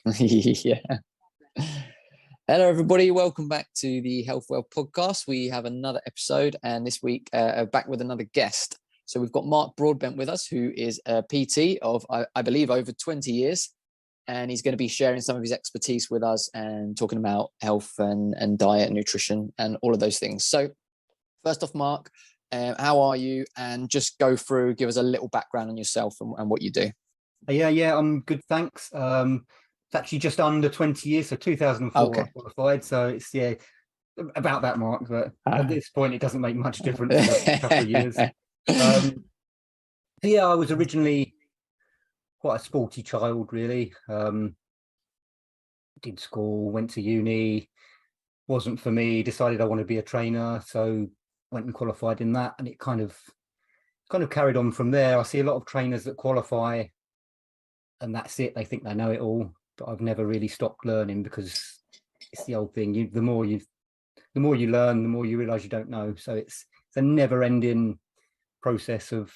Yeah. Hello, everybody. Welcome back to the Health Well podcast. We have another episode, and this week back with another guest. So we've got Mark Broadbent with us, who is a PT of, I believe, over 20 years. And he's going to be sharing some of his expertise with us and talking about health and diet and nutrition and all of those things. So first off, Mark, how are you? And just go through, give us a little background on yourself and what you do. Yeah, I'm good, thanks. It's actually just under 20 years, so 2004 Okay. I qualified, so it's about that mark, but at this point it doesn't make much difference for a couple of years. I was originally quite a sporty child, really. Did school, went to uni, wasn't for me, decided I wanted to be a trainer, so went and qualified in that, and it kind of carried on from there. I see a lot of trainers that qualify and that's it, they think they know it all, but I've never really stopped learning, because it's the old thing, the more you learn, the more you realize you don't know. So it's a never-ending process of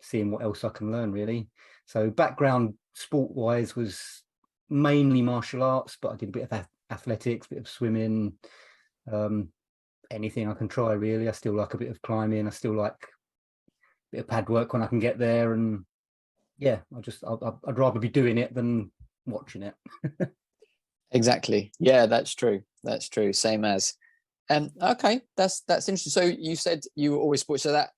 seeing what else I can learn, really. So background sport-wise was mainly martial arts, but I did a bit of athletics, a bit of swimming, anything I can try, really. I still like a bit of climbing, I still like a bit of pad work when I can get there, and I'd rather be doing it than watching it. Exactly. Yeah, that's true. Same as. Okay, that's interesting. So you said you were always sports. So that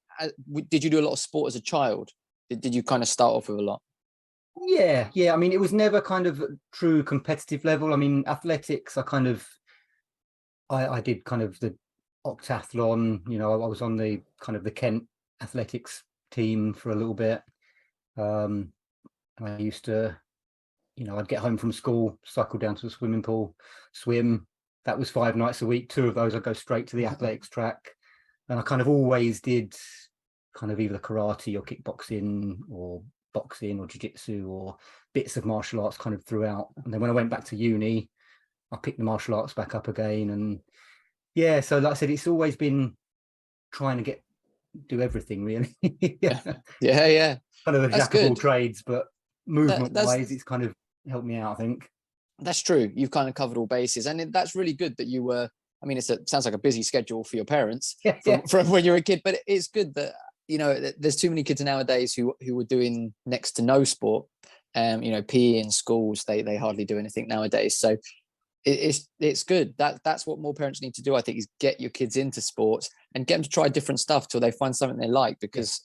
did you do a lot of sport as a child? Did you kind of start off with a lot? Yeah. I mean, it was never kind of true competitive level. I mean, athletics, I did kind of the octathlon. You know, I was on the kind of the Kent athletics team for a little bit. I used to, I'd get home from school, cycle down to the swimming pool, swim. That was 5 nights a week. 2 of those I'd go straight to the athletics track, and I kind of always did kind of either karate or kickboxing or boxing or jiu-jitsu or bits of martial arts kind of throughout. And then when I went back to uni, I picked the martial arts back up again. And so like I said, it's always been trying to do everything, really. Yeah. Kind of a jack of all trades, but movement wise, it's kind of helped me out, I think. That's true. You've kind of covered all bases, and that's really good that you were. I mean, sounds like a busy schedule for your parents from when you were a kid, but it's good that there's too many kids nowadays who are doing next to no sport. PE in schools, they hardly do anything nowadays. So it's good. That's what more parents need to do, I think, is get your kids into sports and get them to try different stuff till they find something they like, because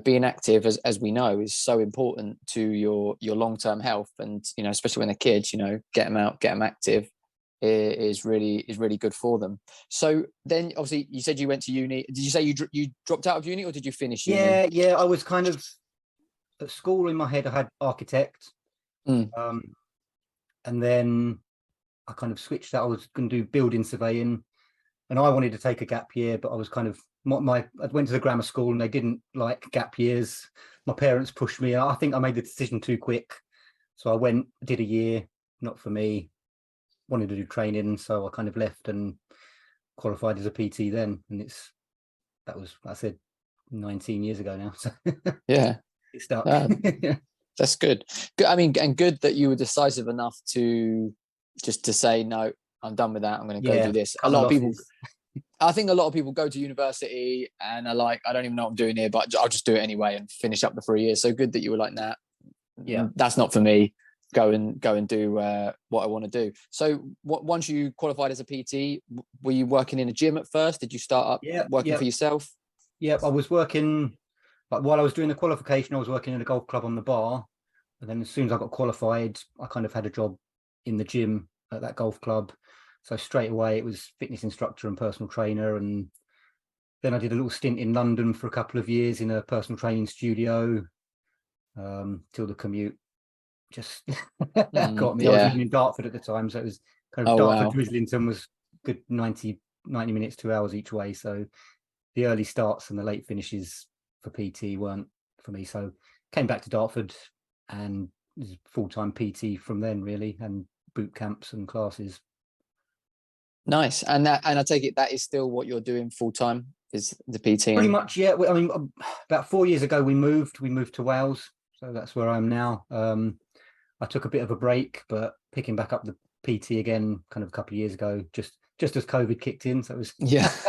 being active, as we know, is so important to your long-term health. And especially when they're kids, get them out, get them active is really good for them. So then obviously you said you went to uni. Did you say you dropped out of uni, or did you finish uni? I was kind of at school. In my head I had architect, and then I kind of switched that. I was going to do building surveying, and I wanted to take a gap year, but I was kind of I went to the grammar school and they didn't like gap years. My parents pushed me. I think I made the decision too quick, so I went, did a year, not for me. Wanted to do training, so I kind of left and qualified as a PT then, and that was, I said, 19 years ago now. So yeah, it stuck. That's good. I mean, and good that you were decisive enough to say, no, I'm done with that, I'm going to go do this. I think a lot of people go to university and are like, I don't even know what I'm doing here, but I'll just do it anyway and finish up the 3 years. So good that you were like, nah, that's not for me. Go and do what I want to do. So once you qualified as a PT, were you working in a gym at first? Did you start up working for yourself? Yeah, I was working, like, while I was doing the qualification, I was working in a golf club on the bar. And then as soon as I got qualified, I kind of had a job in the gym at that golf club. So straight away it was fitness instructor and personal trainer. And then I did a little stint in London for a couple of years in a personal training studio, till the commute just got me. I was living in Dartford at the time, so it was kind of Dartford to Islington was good 90 minutes, 2 hours each way. So the early starts and the late finishes for PT weren't for me. So came back to Dartford and was full-time PT from then, really, and boot camps and classes. Nice. And I take it that is still what you're doing full-time, is the PT? Pretty much, yeah. I mean, about 4 years ago we moved to Wales, so that's where I am now. I took a bit of a break, but picking back up the PT again kind of a couple of years ago, just as COVID kicked in. So it was Nice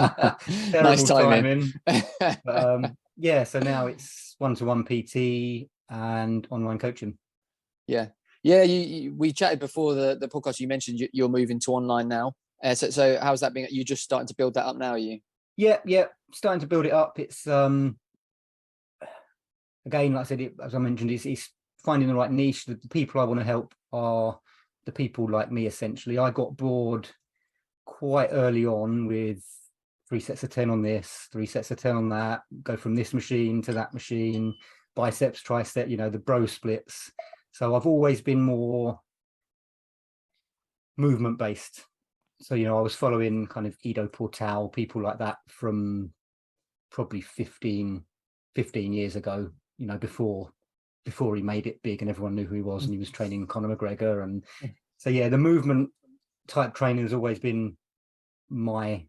terrible timing. But, yeah, so now it's one-to-one PT and online coaching. Yeah. We chatted before the podcast. You mentioned you're moving to online now. So how's that been? You just starting to build that up now, are you? Yeah, starting to build it up. It's again, like I said, as I mentioned, it's finding the right niche. The people I want to help are the people like me, essentially. I got bored quite early on with 3 sets of 10 on this, 3 sets of 10 on that, go from this machine to that machine, biceps, tricep, the bro splits. So I've always been more movement based. So, I was following kind of Ido Portal, people like that from probably 15 years ago, before he made it big and everyone knew who he was, and he was training Conor McGregor. And so, yeah, the movement type training has always been my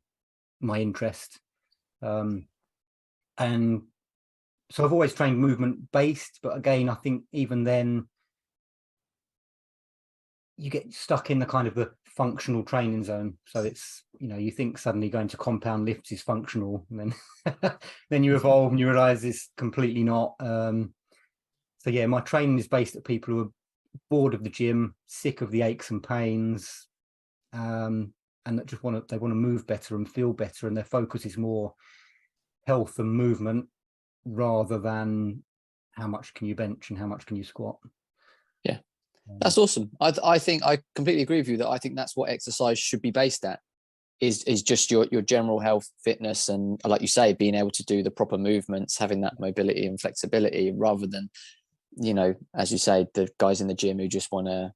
interest. And so I've always trained movement based, but again, I think even then you get stuck in the kind of the functional training zone. So it's, you think suddenly going to compound lifts is functional, and then then you evolve and you realize it's completely not. So yeah, my training is based at people who are bored of the gym, sick of the aches and pains, and that just want to move better and feel better, and their focus is more health and movement rather than how much can you bench and how much can you squat. Yeah, that's awesome. I think I completely agree with you that I think that's what exercise should be based at, is just your general health, fitness, and like you say, being able to do the proper movements, having that mobility and flexibility, rather than, as you say, the guys in the gym who just want to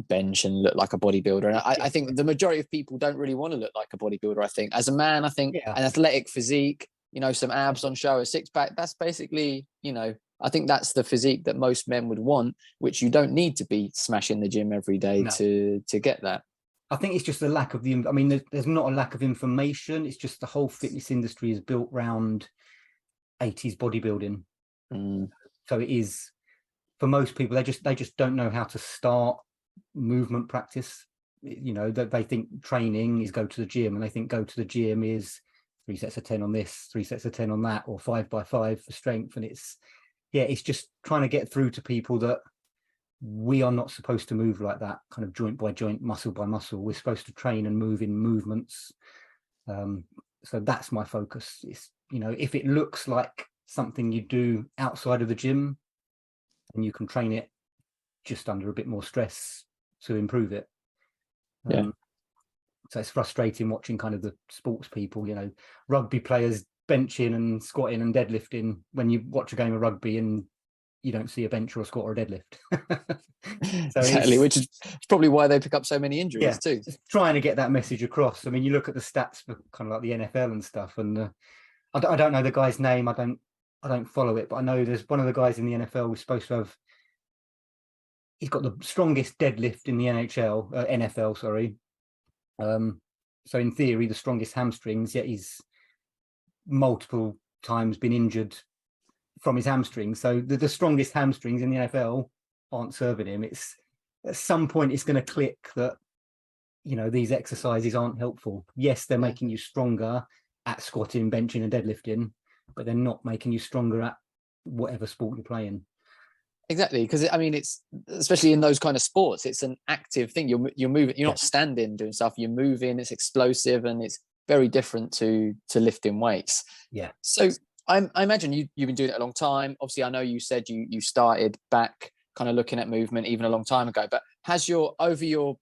bench and look like a bodybuilder. And I think the majority of people don't really want to look like a bodybuilder. I think as a man, an athletic physique, some abs on show, a six pack, that's basically, I think that's the physique that most men would want, which you don't need to be smashing the gym every day to get that. I think it's just the lack of there's not a lack of information. It's just the whole fitness industry is built around 80s bodybuilding. So it is, for most people, they just don't know how to start movement practice. That they think training is go to the gym, and they think go to the gym is 3 sets of 10 on this, 3 sets of 10 on that, or 5x5 for strength. And it's just trying to get through to people that we are not supposed to move like that, kind of joint by joint, muscle by muscle. We're supposed to train and move in movements. So that's my focus. It's, if it looks like something you do outside of the gym, and you can train it just under a bit more stress to improve it. So it's frustrating watching kind of the sports people, rugby players benching and squatting and deadlifting, when you watch a game of rugby and you don't see a bench or a squat or a deadlift. So exactly, which is probably why they pick up so many injuries too. Just trying to get that message across. I mean, you look at the stats for kind of like the NFL and stuff, and I don't know the guy's name. I don't follow it, but I know there's one of the guys in the NFL who's supposed to have. He's got the strongest deadlift in the NFL, sorry. So in theory, the strongest hamstrings, yet he's multiple times been injured from his hamstrings. So the strongest hamstrings in the NFL aren't serving him. It's at some point it's going to click that, these exercises aren't helpful. Yes, they're making you stronger at squatting, benching and deadlifting, but they're not making you stronger at whatever sport you're playing. Exactly, because it's, especially in those kind of sports, it's an active thing. You're moving. You're not standing doing stuff. You're moving. It's explosive, and it's very different to lifting weights. Yeah. So I imagine you've been doing it a long time. Obviously, I know you said you started back kind of looking at movement even a long time ago. But over your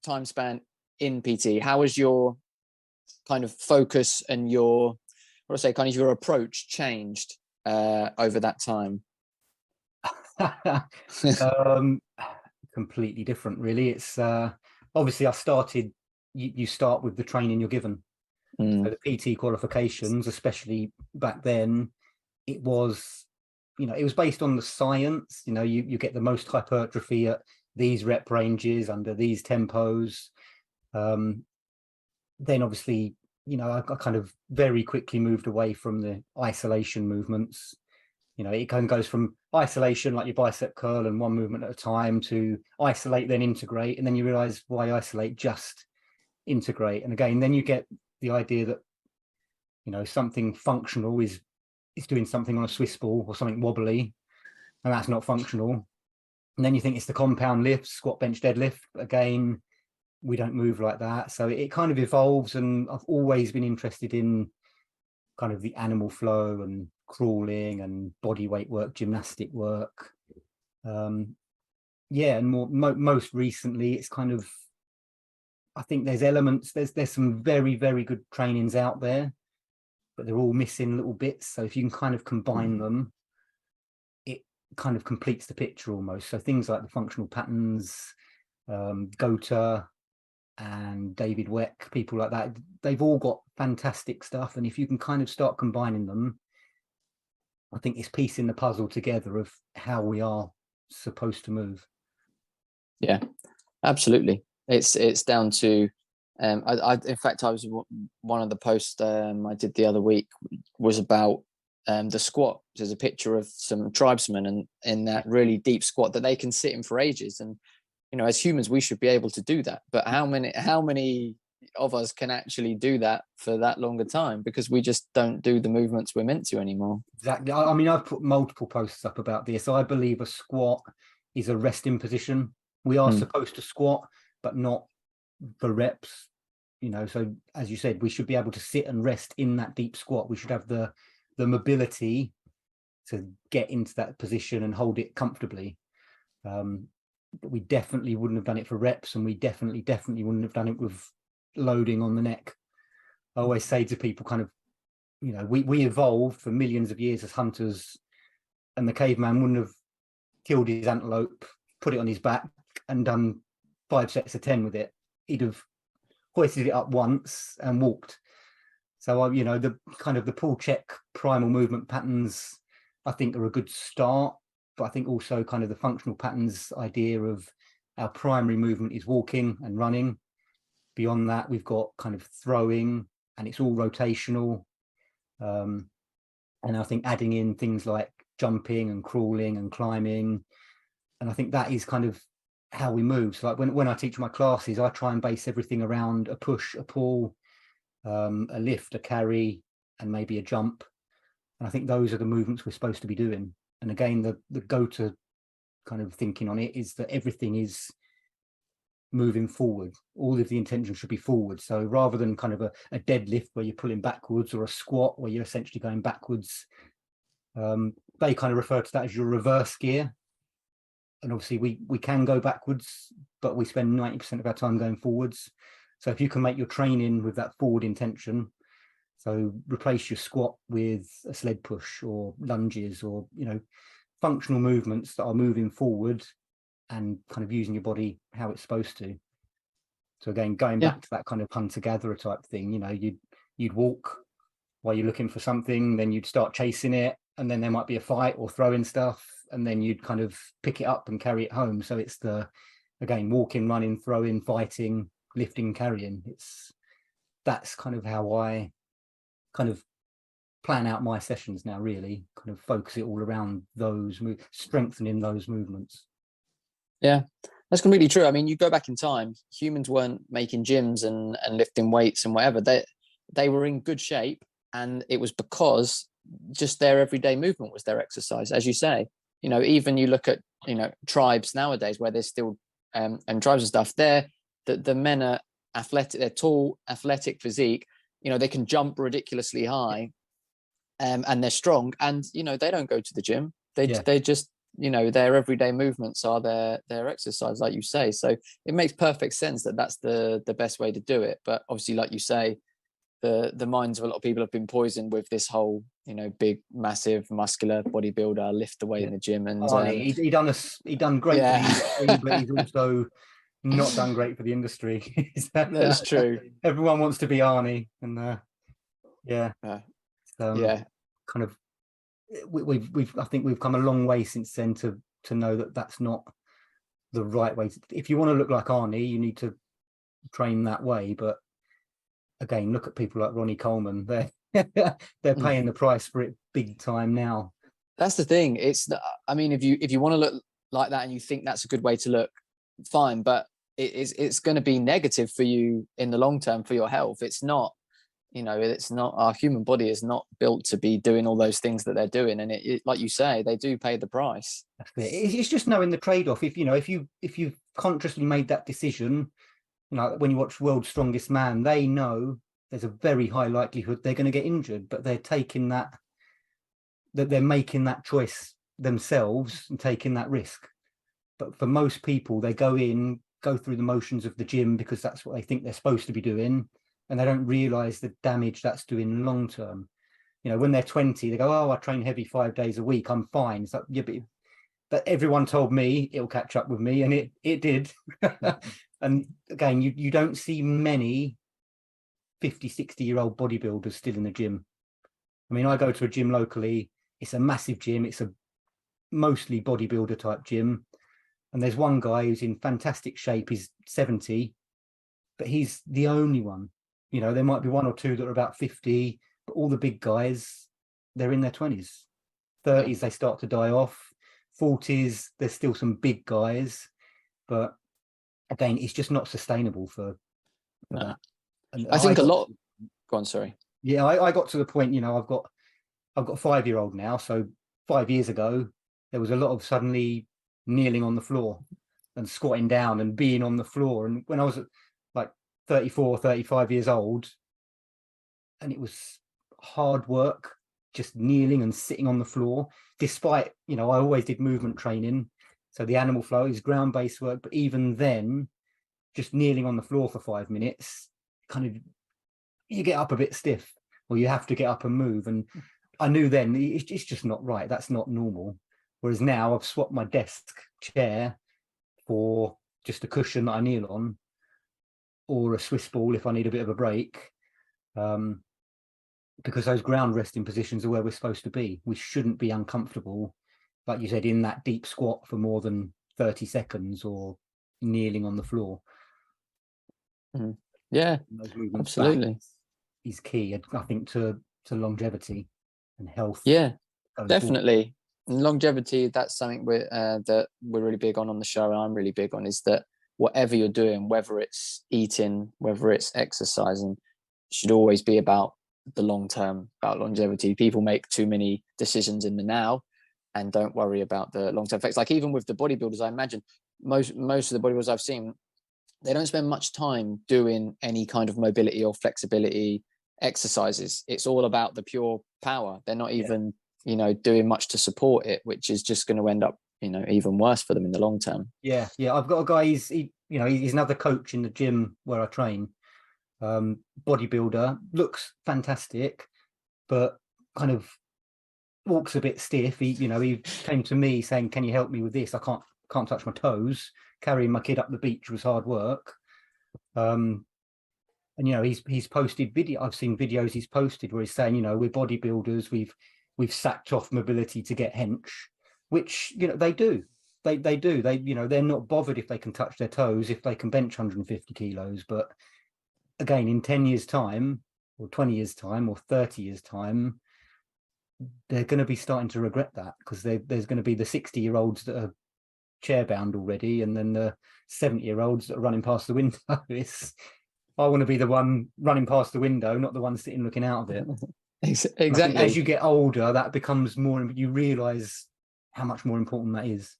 time span in PT, how has your kind of focus and your approach changed over that time? Completely different, really. It's obviously I started. You start with the training you're given. So the PT qualifications, especially back then, it was based on the science. You get the most hypertrophy at these rep ranges under these tempos. Then obviously, I kind of very quickly moved away from the isolation movements. You know, it kind of goes from isolation, like your bicep curl and one movement at a time, to isolate, then integrate. And then you realize, why isolate? Just integrate. And again, then you get the idea that, you know, something functional is doing something on a Swiss ball or something wobbly, and that's not functional. And then you think it's the compound lift, squat, bench, deadlift. Again, we don't move like that. So it kind of evolves. And I've always been interested in kind of the animal flow and crawling and body weight work, gymnastic work. Yeah, and most recently, it's kind of, I think there's elements, there's some very, very good trainings out there, but they're all missing little bits. So if you can kind of combine them, it kind of completes the picture almost. So things like the functional patterns, Gota and David Weck, people like that, they've all got fantastic stuff. And if you can kind of start combining them, I think it's piecing the puzzle together of how we are supposed to move. Yeah, absolutely. It's down to, in fact, I was, one of the posts I did the other week was about the squat. There's a picture of some tribesmen and in that really deep squat that they can sit in for ages. And, you know, as humans, we should be able to do that. But how many of us can actually do that for that longer time? Because we just don't do the movements we're meant to anymore. Exactly. I mean, I've put multiple posts up about this. I believe a squat is a resting position. We are supposed to squat, but not for reps, you know. So as you said, we should be able to sit and rest in that deep squat. We should have the mobility to get into that position and hold it comfortably. But we definitely wouldn't have done it for reps, and we definitely wouldn't have done it with loading on the neck. I always say to people, kind of, you know, we evolved for millions of years as hunters, and the caveman wouldn't have killed his antelope, put it on his back and done 5 sets of 10 with it. He'd have hoisted it up once and walked. So, you know, the kind of the pull check primal movement patterns, I think, are a good start. But I think also kind of the functional patterns idea of our primary movement is walking and running. Beyond that, we've got kind of throwing, and it's all rotational. And I think adding in things like jumping and crawling and climbing. And I think that is kind of how we move. So like when I teach my classes, I try and base everything around a push, a pull, a lift, a carry, and maybe a jump. And I think those are the movements we're supposed to be doing. And again, the go-to kind of thinking on it is that everything is moving forward. All of the intention should be forward. So rather than kind of a deadlift where you're pulling backwards, or a squat where you're essentially going backwards, they kind of refer to that as your reverse gear. And obviously we can go backwards, but we spend 90% of our time going forwards. So if you can make your training with that forward intention, so replace your squat with a sled push or lunges, or, you know, functional movements that are moving forward and kind of using your body how it's supposed to. So again, going back to that kind of hunter-gatherer type thing, you know, you'd walk while you're looking for something, then you'd start chasing it, and then there might be a fight or throwing stuff, and then you'd kind of pick it up and carry it home. So it's again, walking, running, throwing, fighting, lifting, carrying. That's kind of how I kind of plan out my sessions now, really, kind of focus it all around those strengthening those movements. Yeah, that's completely true. I mean, you go back in time, humans weren't making gyms and lifting weights and whatever. They were in good shape, and it was because just their everyday movement was their exercise, as you say. You know, even you look at, you know, tribes nowadays where there's still and tribes and stuff, the men are athletic, they're tall, athletic physique, you know, they can jump ridiculously high, and they're strong, and, you know, they don't go to the gym. They just, you know, their everyday movements are their exercise, like you say. So it makes perfect sense that that's the best way to do it. But obviously, like you say, the minds of a lot of people have been poisoned with this whole, you know, big, massive, muscular bodybuilder lift the weight in the gym. And he done great for the industry, but he's also not done great for the industry. That's true. Everyone wants to be Arnie, and kind of we've I think we've come a long way since then to know that that's not the right way. If you want to look like Arnie, you need to train that way. But again, look at people like Ronnie Coleman. They're paying the price for it big time now. That's the thing. I mean, if you want to look like that and you think that's a good way to look, fine, but it's going to be negative for you in the long term for your health. It's not, it's not, our human body is not built to be doing all those things that they're doing. And it like you say, they do pay the price. It's just knowing the trade-off. If you've consciously made that decision, when you watch World's Strongest Man, they know there's a very high likelihood they're going to get injured, but they're taking that they're making that choice themselves and taking that risk. But for most people, they go through the motions of the gym because that's what they think they're supposed to be doing, and they don't realize the damage that's doing long term. When they're 20, they go, oh, I train heavy 5 days a week, I'm fine. It's like, yeah, but everyone told me it'll catch up with me, and it did. And again, you don't see many 50, 60-year-old bodybuilders still in the gym. I mean, I go to a gym locally. It's a massive gym. It's a mostly bodybuilder type gym. And there's one guy who's in fantastic shape. He's 70, but he's the only one. There might be one or two that are about 50, but all the big guys, they're in their 20s. 30s, they start to die off. 40s, there's still some big guys. But again, it's just not sustainable for that. And I think go on, sorry. Yeah, I got to the point, I've got a 5-year-old now. So 5 years ago, there was a lot of suddenly kneeling on the floor and squatting down and being on the floor. And when I was like 34, 35 years old, and it was hard work, just kneeling and sitting on the floor, despite, I always did movement training. So the animal flow is ground-based work. But even then, just kneeling on the floor for 5 minutes, you get up a bit stiff, or you have to get up and move. And I knew then it's just not right. That's not normal. Whereas now I've swapped my desk chair for just a cushion that I kneel on, or a Swiss ball if I need a bit of a break, because those ground resting positions are where we're supposed to be. We shouldn't be uncomfortable, like you said, in that deep squat for more than 30 seconds or kneeling on the floor. Yeah, absolutely. Is key, I think, to longevity and health. Yeah, definitely. And longevity, that's something that we're really big on the show, and I'm really big on, is that whatever you're doing, whether it's eating, whether it's exercising, should always be about the long term, about longevity. People make too many decisions in the now and don't worry about the long term effects. Like even with the bodybuilders, I imagine most of the bodybuilders I've seen, they don't spend much time doing any kind of mobility or flexibility exercises. It's all about the pure power. They're not even doing much to support it, which is just going to end up even worse for them in the long term. Yeah I've got a guy, he's another coach in the gym where I train, bodybuilder, looks fantastic, but kind of walks a bit stiff. He came to me saying, can you help me with this? I can't touch my toes. Carrying my kid up the beach was hard work. And he's posted video. I've seen videos he's posted where he's saying, we're bodybuilders, we've sacked off mobility to get hench, which they do. They do. They're not bothered if they can touch their toes, if they can bench 150 kilos. But again, in 10 years' time, or 20 years' time, or 30 years' time, they're going to be starting to regret that, because there's going to be the 60-year-olds that are chair bound already, and then the 70-year-olds that are running past the window. I want to be the one running past the window, not the one sitting looking out of it. Exactly. As you get older, that becomes more, you realize how much more important that is.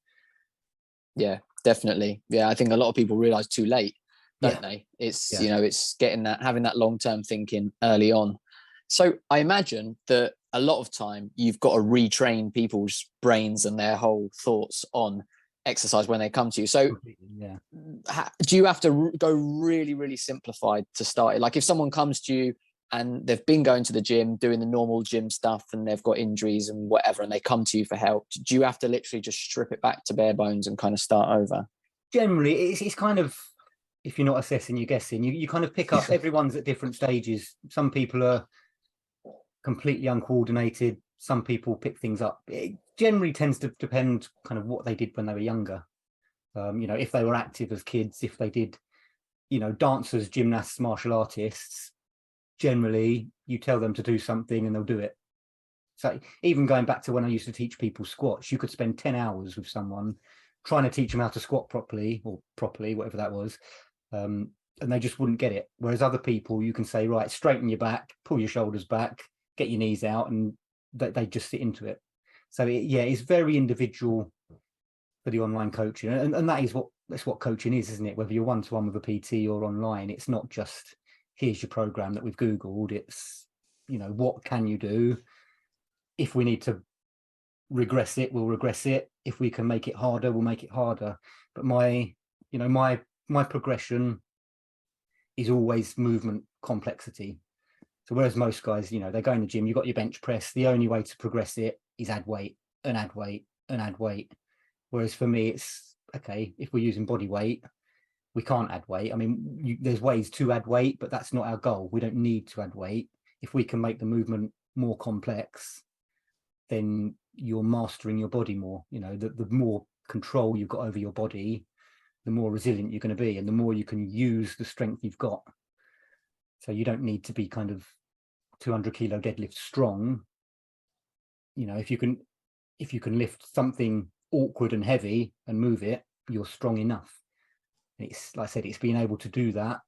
Yeah, definitely. Yeah, I think a lot of people realize too late, don't they? It's it's getting having that long-term thinking early on. So I imagine that a lot of time you've got to retrain people's brains and their whole thoughts on exercise when they come to you. So do you have to go really, really simplified to start it? Like if someone comes to you and they've been going to the gym, doing the normal gym stuff, and they've got injuries and whatever, and they come to you for help, do you have to literally just strip it back to bare bones and kind of start over? Generally, it's kind of, if you're not assessing, you're guessing. You kind of pick up, everyone's at different stages. Some people are completely uncoordinated. Some people pick things up. It generally tends to depend kind of what they did when they were younger. If they were active as kids, if they did, dancers, gymnasts, martial artists, generally you tell them to do something and they'll do it. So even going back to when I used to teach people squats, you could spend 10 hours with someone trying to teach them how to squat properly, whatever that was. And they just wouldn't get it. Whereas other people, you can say, right, straighten your back, pull your shoulders back, get your knees out, and they just sit into it. So it's very individual for the online coaching. And that's what coaching is, isn't it? Whether you're one-to-one with a PT or online, it's not just, here's your program that we've Googled. It's, what can you do? If we need to regress it, we'll regress it. If we can make it harder, we'll make it harder. But my progression is always movement complexity. So whereas most guys, they go in the gym, you've got your bench press. The only way to progress it is add weight and add weight and add weight. Whereas for me, it's okay, if we're using body weight, we can't add weight. I mean, there's ways to add weight, but that's not our goal. We don't need to add weight. If we can make the movement more complex, then you're mastering your body more. The more control you've got over your body, the more resilient you're going to be, and the more you can use the strength you've got. So you don't need to be kind of 200 kilo deadlift strong. If you can lift something awkward and heavy and move it, you're strong enough. It's like I said, it's being able to do that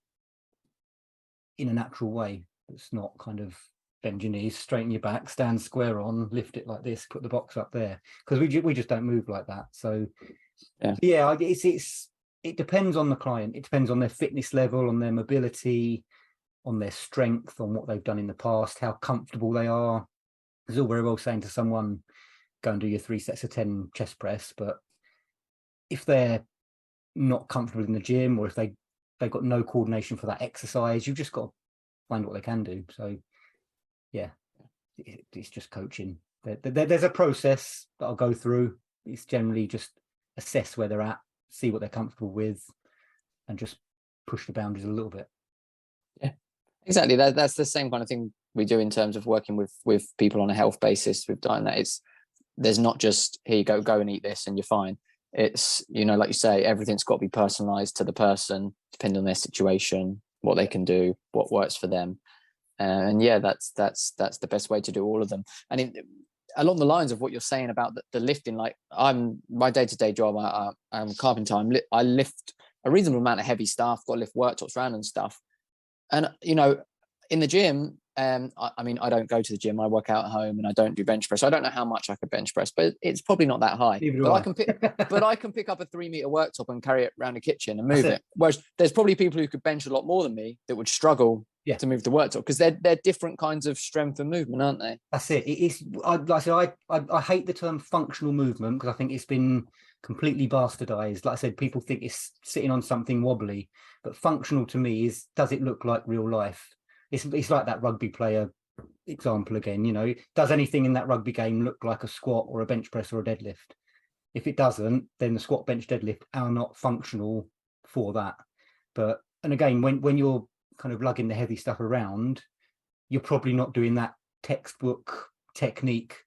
in a natural way. It's not kind of bend your knees, straighten your back, stand square on, lift it like this, put the box up there, because we just don't move like that. So it depends on the client. It depends on their fitness level, on their mobility, on their strength, on what they've done in the past, how comfortable they are. It's all very well saying to someone, go and do your 3 sets of 10 chest press, but if they're not comfortable in the gym, or if they've got no coordination for that exercise, you've just got to find what they can do. So it's just coaching. There's a process that I'll go through. It's generally just assess where they're at, see what they're comfortable with, and just push the boundaries a little bit. Yeah, exactly. That's the same kind of thing we do in terms of working with people on a health basis. We've done that. There's not just, here you go and eat this and you're fine. It's, like you say, everything's got to be personalized to the person, depending on their situation, what they can do, what works for them. And that's the best way to do all of them. And along the lines of what you're saying about the lifting, like my day-to-day job, I'm a carpenter. I lift a reasonable amount of heavy stuff, got to lift worktops around and stuff. And, in the gym, I mean, I don't go to the gym. I work out at home and I don't do bench press. I don't know how much I could bench press, but it's probably not that high. But I can pick up a 3-meter worktop and carry it around the kitchen and move it. Whereas there's probably people who could bench a lot more than me that would struggle to move the worktop, because they're different kinds of strength and movement, aren't they? That's it. I hate the term functional movement, because I think it's been completely bastardized. Like I said, people think it's sitting on something wobbly, but functional to me is, does it look like real life? It's like that rugby player example again. Does anything in that rugby game look like a squat or a bench press or a deadlift? If it doesn't, then the squat, bench, deadlift are not functional for that. And again, when you're kind of lugging the heavy stuff around, you're probably not doing that textbook technique.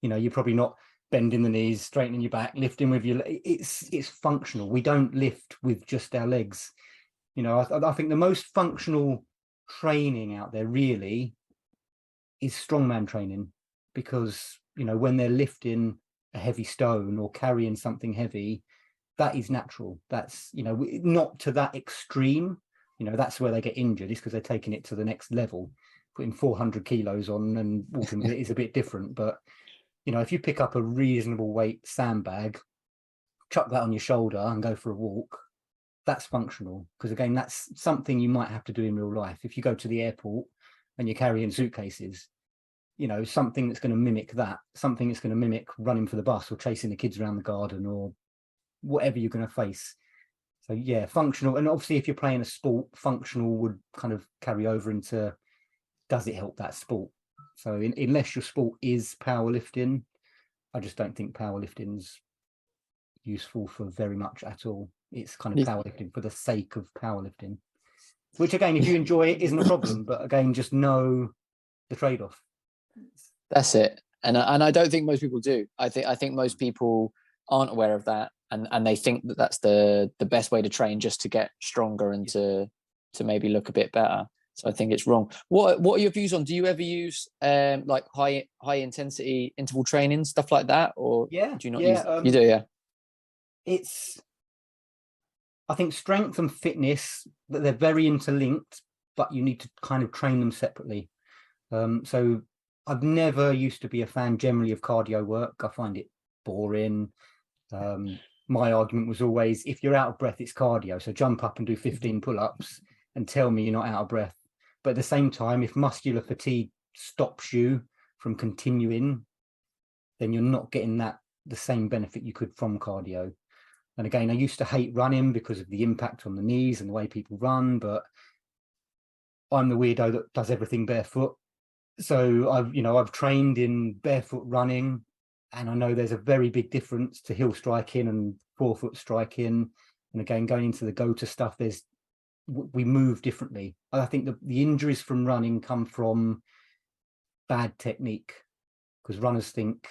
You're probably not bending the knees, straightening your back, lifting with your, it's functional. We don't lift with just our legs. I think the most functional training out there really is strongman training, because when they're lifting a heavy stone or carrying something heavy, that is natural. That's not to that extreme. That's where they get injured, is because they're taking it to the next level. Putting 400 kilos on and walking with it is a bit different. But if you pick up a reasonable weight sandbag, chuck that on your shoulder and go for a walk, that's functional. Because again, that's something you might have to do in real life. If you go to the airport and you're carrying suitcases, something that's going to mimic that, something that's going to mimic running for the bus or chasing the kids around the garden or whatever you're going to face. So functional. And obviously if you're playing a sport, functional would kind of carry over into, does it help that sport? So unless your sport is powerlifting, I just don't think powerlifting's useful for very much at all. It's kind of powerlifting for the sake of powerlifting, which again, if you enjoy it, isn't a problem. But again, just know the trade-off. That's it. And I don't think most people do. I think most people aren't aware of that, and they think that that's the best way to train, just to get stronger and to maybe look a bit better. So I think it's wrong. What are your views on? Do you ever use like high intensity interval training, stuff like that, or Yeah, do you not yeah. use? You do, yeah. I think strength and fitness, that they're very interlinked, but you need to kind of train them separately. So I've never used to be a fan generally of cardio work. I find it boring. My argument was always, if you're out of breath, it's cardio. So jump up and do 15 pull-ups and tell me you're not out of breath. But at the same time, if muscular fatigue stops you from continuing, then you're not getting the same benefit you could from cardio. And again, I used to hate running because of the impact on the knees and the way people run, but I'm the weirdo that does everything barefoot. So I've trained in barefoot running, and I know there's a very big difference to heel striking and forefoot striking. And again, going into the go-to stuff, we move differently. I think the injuries from running come from bad technique, because runners think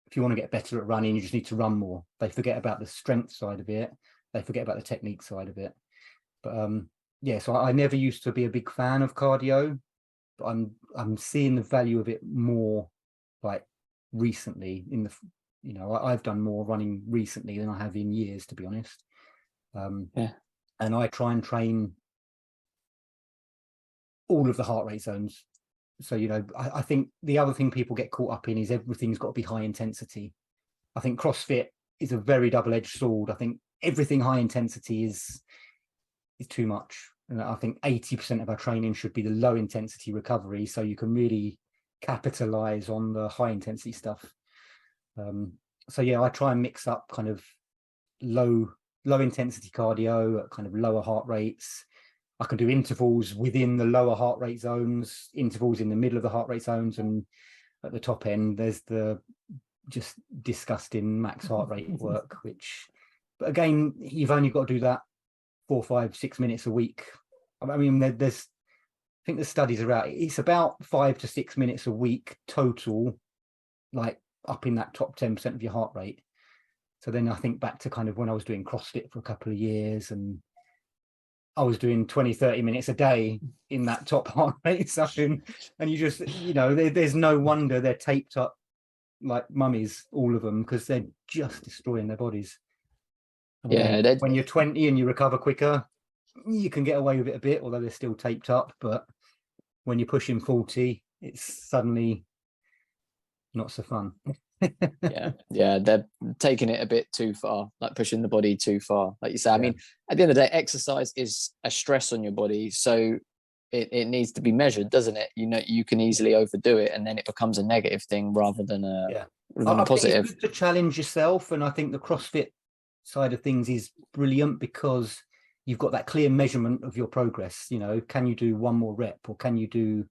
if you want to get better at running, you just need to run more. They forget about the strength side of it. They forget about the technique side of it. But yeah, so I never used to be a big fan of cardio, but I'm seeing the value of it more like recently. I've done more running recently than I have in years, to be honest. Yeah. And I try and train all of the heart rate zones. So, I think the other thing people get caught up in is everything's got to be high intensity. I think CrossFit is a very double-edged sword. I think everything high intensity is too much. And I think 80% of our training should be the low intensity recovery, so you can really capitalize on the high intensity stuff. So yeah, I try and mix up kind of low intensity cardio at kind of lower heart rates. I can do intervals within the lower heart rate zones, intervals in the middle of the heart rate zones, and at the top end there's the just disgusting max heart rate work, but again, you've only got to do that 4, 5, 6 minutes a week. I mean, I think the studies are out. It's about 5 to 6 minutes a week total, like up in that top 10% of your heart rate. So then I think back to kind of when I was doing CrossFit for a couple of years, and I was doing 20, 30 minutes a day in that top heart rate zone. And you just, there's no wonder they're taped up like mummies, all of them, because they're just destroying their bodies. Yeah. When you're 20 and you recover quicker, you can get away with it a bit, although they're still taped up. But when you're pushing 40, it's suddenly not so fun. yeah, they're taking it a bit too far, like pushing the body too far, like you say. I mean, at the end of the day, exercise is a stress on your body, so it needs to be measured, doesn't it? You can easily overdo it, and then it becomes a negative thing rather than a positive. It's good to challenge yourself, and I think the CrossFit side of things is brilliant because you've got that clear measurement of your progress. Can you do one more rep, or can you do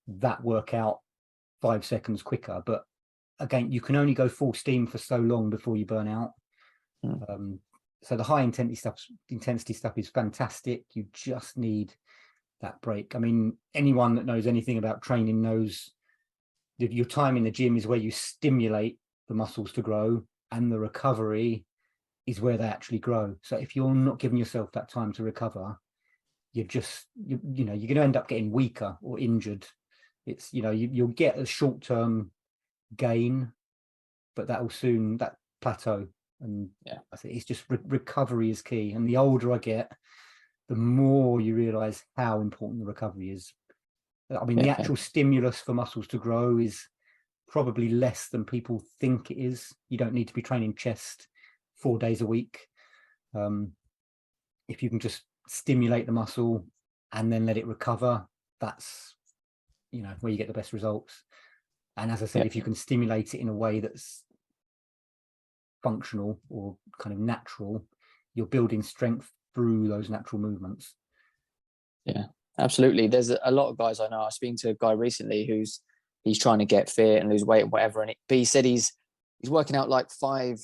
that workout 5 seconds quicker? But again, you can only go full steam for so long before you burn out. So the high intensity stuff is fantastic. You just need that break. I mean, anyone that knows anything about training knows that your time in the gym is where you stimulate the muscles to grow, and the recovery is where they actually grow. So if you're not giving yourself that time to recover, you're going to end up getting weaker or injured. It's, you'll get a short-term gain, but that plateau. And I think it's just recovery is key. And the older I get, the more you realize how important the recovery is. I mean, the actual stimulus for muscles to grow is probably less than people think it is. You don't need to be training chest 4 days a week. If you can just stimulate the muscle and then let it recover, that's where you get the best results. And as I said, if you can stimulate it in a way that's functional or kind of natural, you're building strength through those natural movements. Yeah, absolutely. There's a lot of guys I know. I was speaking to a guy recently he's trying to get fit and lose weight and whatever. But he said he's working out like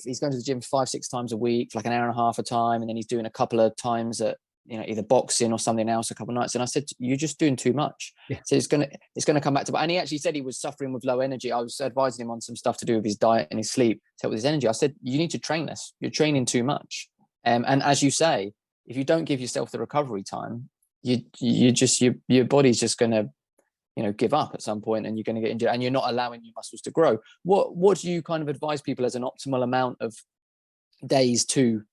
he's going to the gym 5-6 times a week, like an hour and a half a time. And then he's doing a couple of times at, either boxing or something else a couple of nights. And I said, you're just doing too much. Yeah. So it's going to come back to, and he actually said he was suffering with low energy. I was advising him on some stuff to do with his diet and his sleep, to help with his energy. I said, you need to train this. You're training too much. And as you say, if you don't give yourself the recovery time, your body's just going to, give up at some point, and you're going to get injured, and you're not allowing your muscles to grow. What do you kind of advise people as an optimal amount of days to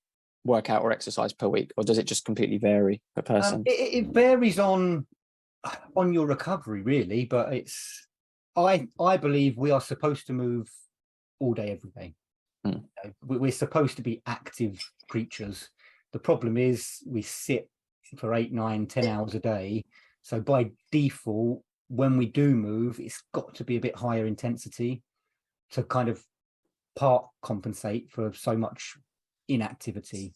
work out or exercise per week, or does it just completely vary per person? It varies on your recovery, really, but I believe we are supposed to move all day, every day. We're supposed to be active creatures. The problem is we sit for 8, 9, 10 hours a day. So by default, when we do move, it's got to be a bit higher intensity to kind of part compensate for so much inactivity.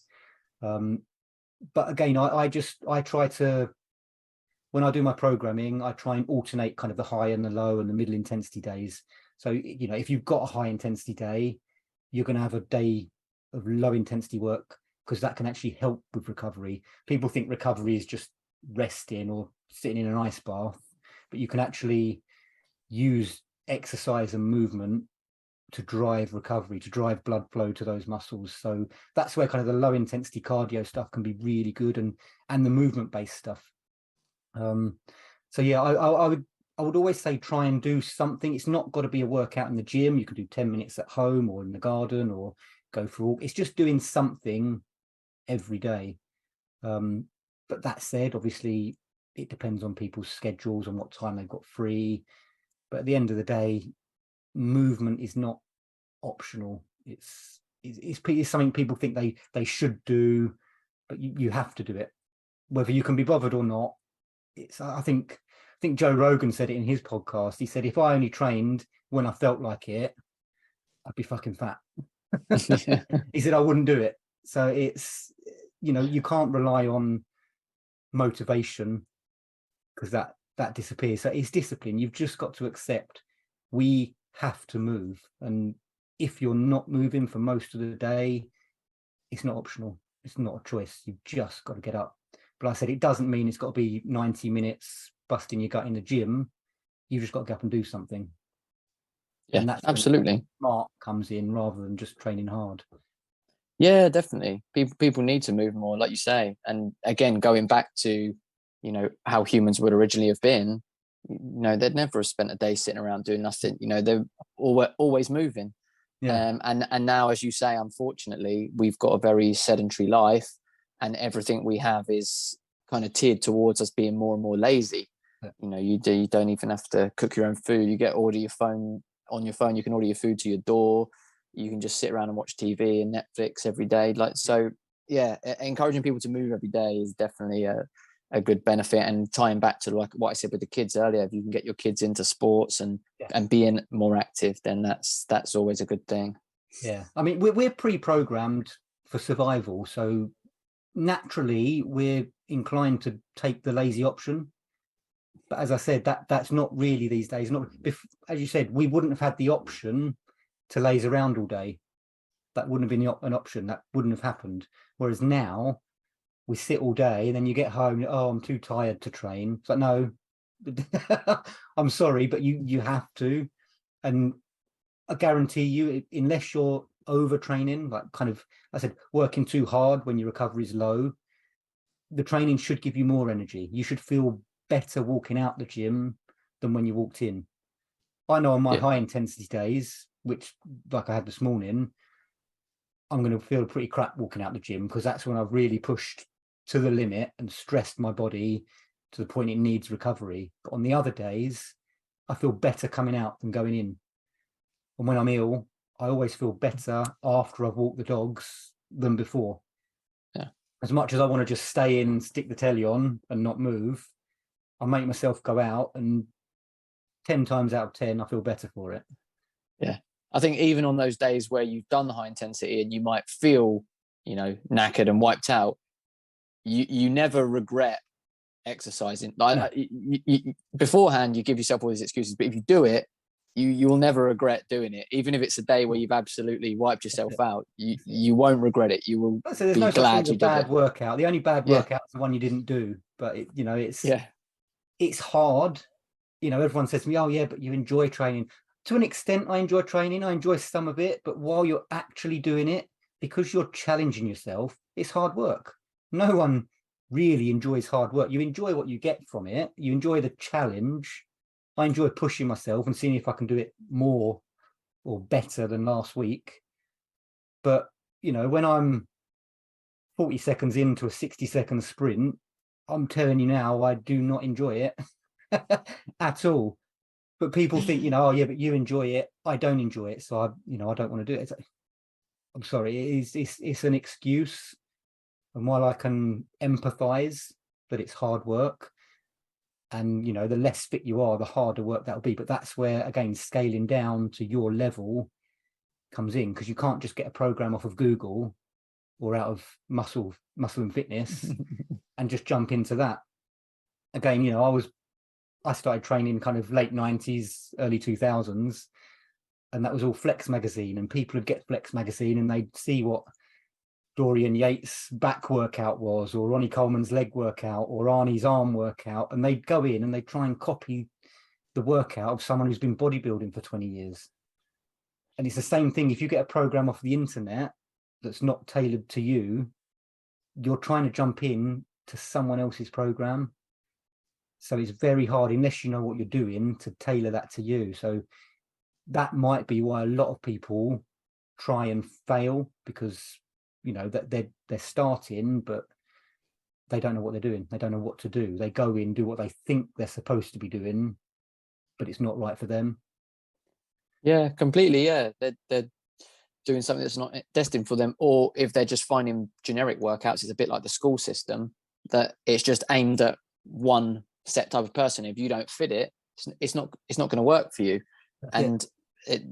But again, I try to, when I do my programming, I try and alternate kind of the high and the low and the middle intensity days. So, if you've got a high intensity day, you're going to have a day of low intensity work, because that can actually help with recovery. People think recovery is just resting or sitting in an ice bath, but you can actually use exercise and movement to drive recovery, to drive blood flow to those muscles. So that's where kind of the low intensity cardio stuff can be really good, and the movement based stuff. So yeah, I would always say try and do something. It's not got to be a workout in the gym. You can do 10 minutes at home or in the garden, or go for a walk. It's just doing something every day. But that said, obviously it depends on people's schedules and what time they've got free. But at the end of the day, movement is not optional. It's something people think they should do, but you have to do it, whether you can be bothered or not. I think Joe Rogan said it in his podcast. He said, if I only trained when I felt like it, I'd be fucking fat. He said I wouldn't do it. So it's, you can't rely on motivation, because that disappears. So it's discipline. You've just got to accept we have to move, and if you're not moving for most of the day, it's not optional. It's not a choice. You've just got to get up. But like I said, it doesn't mean it's got to be 90 minutes busting your gut in the gym. You've just got to get up and do something. Yeah, and that's absolutely. Smart comes in rather than just training hard. Yeah, definitely. People need to move more, like you say. And again, going back to, how humans would originally have been, they'd never have spent a day sitting around doing nothing. They're always moving. Yeah. And now, as you say, unfortunately, we've got a very sedentary life, and everything we have is kind of tiered towards us being more and more lazy. Yeah. You don't even have to cook your own food. You order your phone on your phone. You can order your food to your door. You can just sit around and watch TV and Netflix every day. So yeah, encouraging people to move every day is definitely a good benefit. And tying back to like what I said with the kids earlier, if you can get your kids into sports and being more active, then that's always a good thing. Yeah, I mean, we're pre-programmed for survival, so naturally we're inclined to take the lazy option. But as I said, that's not really these days. Not as you said, we wouldn't have had the option to laze around all day. That wouldn't have been an option. That wouldn't have happened. Whereas now we sit all day, and then you get home, I'm too tired to train. It's like, no, I'm sorry, but you have to. And I guarantee you, unless you're overtraining, like kind of, I said, working too hard when your recovery is low, the training should give you more energy. You should feel better walking out the gym than when you walked in. I know on my high intensity days, which like I had this morning, I'm going to feel pretty crap walking out the gym, because that's when I've really pushed to the limit and stressed my body to the point it needs recovery. But on the other days, I feel better coming out than going in. And when I'm ill, I always feel better after I've walked the dogs than before. Yeah. As much as I want to just stay in, stick the telly on and not move, I make myself go out, and 10 times out of 10, I feel better for it. Yeah. I think even on those days where you've done the high intensity and you might feel, knackered and wiped out, you never regret exercising. Like beforehand, you give yourself all these excuses, but if you do it, you will never regret doing it. Even if it's a day where you've absolutely wiped yourself out, you won't regret it. You will be glad you did bad it. Workout. The only bad workout is the one you didn't do. But it's hard. Everyone says to me, "Oh yeah, but you enjoy training." To an extent, I enjoy training. I enjoy some of it, but while you're actually doing it, because you're challenging yourself, it's hard work. No one really enjoys hard work. You enjoy what you get from it. You enjoy the challenge. I enjoy pushing myself and seeing if I can do it more or better than last week. But, you know, when I'm 40 seconds into a 60-second sprint, I'm telling you now, I do not enjoy it at all. But people think, you know, oh yeah, but you enjoy it. I don't enjoy it. So I don't want to do it. I'm sorry. It's an excuse. And while I can empathize that it's hard work, and, you know, the less fit you are, the harder work that'll be. But that's where, again, scaling down to your level comes in, because you can't just get a program off of Google or out of muscle and fitness and just jump into that. Again, you know, I started training kind of late 90s, early 2000s, and that was all Flex magazine, and people would get Flex magazine and they'd see what Dorian Yates' back workout was, or Ronnie Coleman's leg workout, or Arnie's arm workout, and they'd go in and they'd try and copy the workout of someone who's been bodybuilding for 20 years. And it's the same thing. If you get a program off the internet that's not tailored to you, you're trying to jump in to someone else's program. So it's very hard, unless you know what you're doing, to tailor that to you. So that might be why a lot of people try and fail, because, you know, that they're starting, but they don't know what they're doing. They don't know what to do. They go in, do what they think they're supposed to be doing, but it's not right for them. Yeah, completely. Yeah, they're doing something that's not destined for them, or if they're just finding generic workouts, it's a bit like the school system, that it's just aimed at one set type of person. If you don't fit it, it's not going to work for you. And it,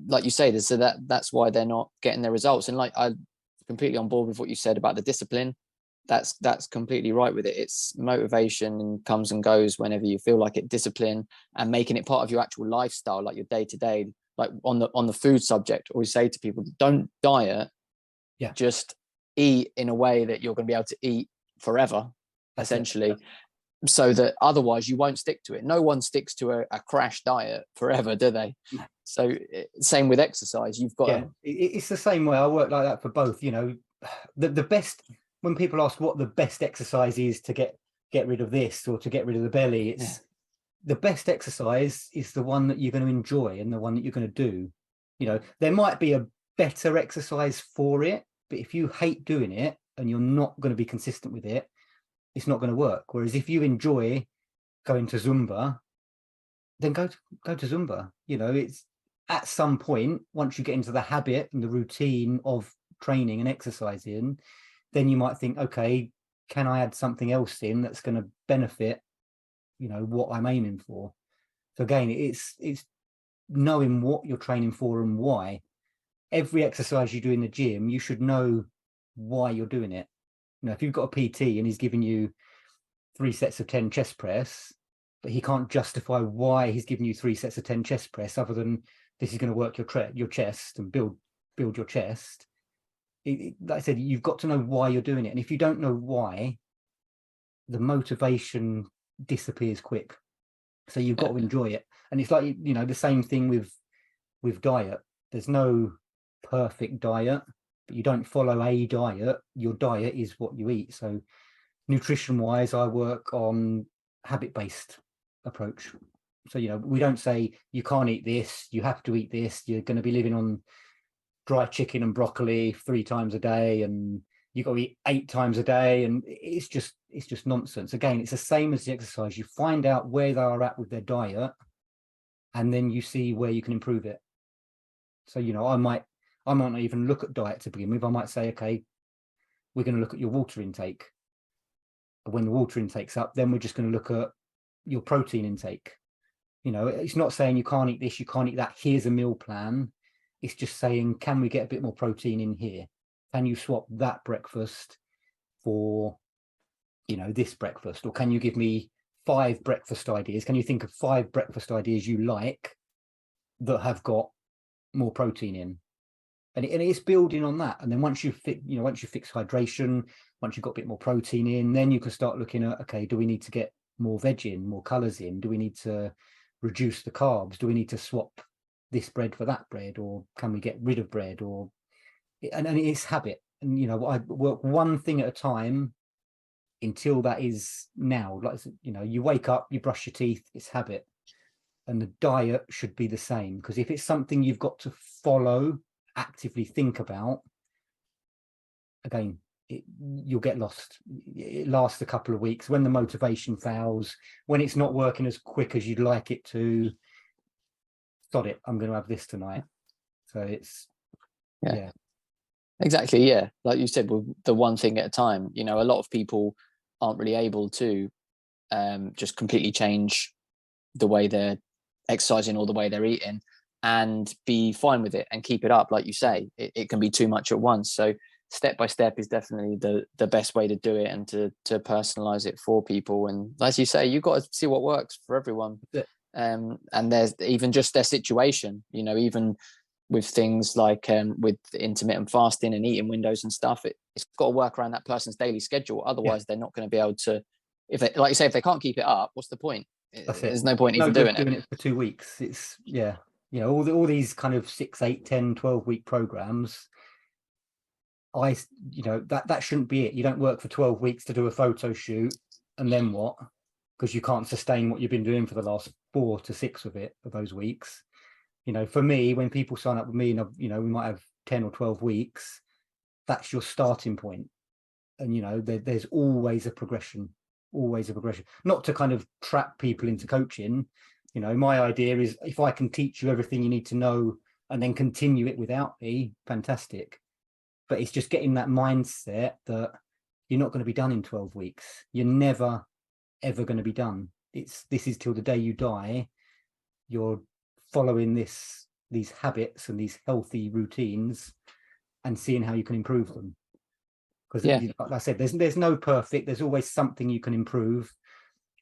like you say, so that's why they're not getting their results. And like, I'm completely on board with what you said about the discipline. That's completely right with it. It's motivation and comes and goes whenever you feel like it. Discipline and making it part of your actual lifestyle, like your day to day. Like on the food subject, always say to people, don't diet. Yeah. Just eat in a way that you're going to be able to eat forever, essentially. So that otherwise you won't stick to it. No one sticks to a crash diet forever, do they? No. So same with exercise. You've got it's the same way. I work like that for both. You know, the best, when people ask what the best exercise is to get rid of this or to get rid of the belly, it's the best exercise is the one that you're going to enjoy and the one that you're going to do. You know, there might be a better exercise for it, but if you hate doing it and you're not going to be consistent with it, it's not going to work. Whereas if you enjoy going to Zumba, then go to Zumba. You know, it's at some point, once you get into the habit and the routine of training and exercising, then you might think, okay, can I add something else in that's going to benefit, you know, what I'm aiming for? So again, it's knowing what you're training for and why. Every exercise you do in the gym, you should know why you're doing it. You know, if you've got a PT and he's giving you 3 sets of 10 chest press, but he can't justify why he's giving you 3 sets of 10 chest press other than this is going to work your chest and build your chest. Like I said, you've got to know why you're doing it. And if you don't know why, the motivation disappears quick. So you've got to enjoy it. And it's like, you know, the same thing with diet. There's no perfect diet, but you don't follow a diet. Your diet is what you eat. So nutrition wise, I work on habit-based approach. So, you know, we don't say you can't eat this, you have to eat this, you're going to be living on dry chicken and broccoli 3 times a day, and you got to eat 8 times a day. And it's just nonsense. Again, it's the same as the exercise. You find out where they are at with their diet, and then you see where you can improve it. So, you know, I might not even look at diet to begin with. I might say, okay, we're going to look at your water intake. When the water intake's up, then we're just going to look at your protein intake. You know, it's not saying you can't eat this, you can't eat that, here's a meal plan. It's just saying, can we get a bit more protein in here? Can you swap that breakfast for, you know, this breakfast? Or can you give me 5 breakfast ideas? Can you think of 5 breakfast ideas you like that have got more protein in? And it's building on that. And then once you fix hydration, once you've got a bit more protein in, then you can start looking at, okay, do we need to get more veg in, more colors in? Do we need to reduce the carbs? Do we need to swap this bread for that bread? Or can we get rid of bread? Or, and it's habit. And, you know, I work one thing at a time until that is now, like, you know, you wake up, you brush your teeth, it's habit. And the diet should be the same, because if it's something you've got to follow, actively think about, again, you'll get lost. It lasts a couple of weeks. When the motivation fails, when it's not working as quick as you'd like it to, sod it, I'm going to have this tonight. So it's, yeah. Exactly. Yeah. Like you said, with the one thing at a time, you know, a lot of people aren't really able to just completely change the way they're exercising or the way they're eating and be fine with it and keep it up. Like you say, it can be too much at once. So step by step is definitely the best way to do it, and to personalize it for people. And as you say, you've got to see what works for everyone. And there's even just their situation, you know, even with things like with intermittent fasting and eating windows and stuff, it's got to work around that person's daily schedule. Otherwise they're not going to be able to, if they, like you say, if they can't keep it up, what's the point? There's no point even doing it for 2 weeks. It's, you know, all these kind of 6, 8, 10, 12-week programs, you know, that shouldn't be it. You don't work for 12 weeks to do a photo shoot and then what? Because you can't sustain what you've been doing for the last 4 to 6 of those weeks. You know, for me, when people sign up with me, and you know, we might have 10 or 12 weeks, that's your starting point. And you know, there's always a progression, not to kind of trap people into coaching. You know, my idea is, if I can teach you everything you need to know and then continue it without me, fantastic. But it's just getting that mindset that you're not going to be done in 12 weeks. You're never ever going to be done. This is till the day you die. You're following these habits and these healthy routines and seeing how you can improve them. Because like I said, there's no perfect. There's always something you can improve.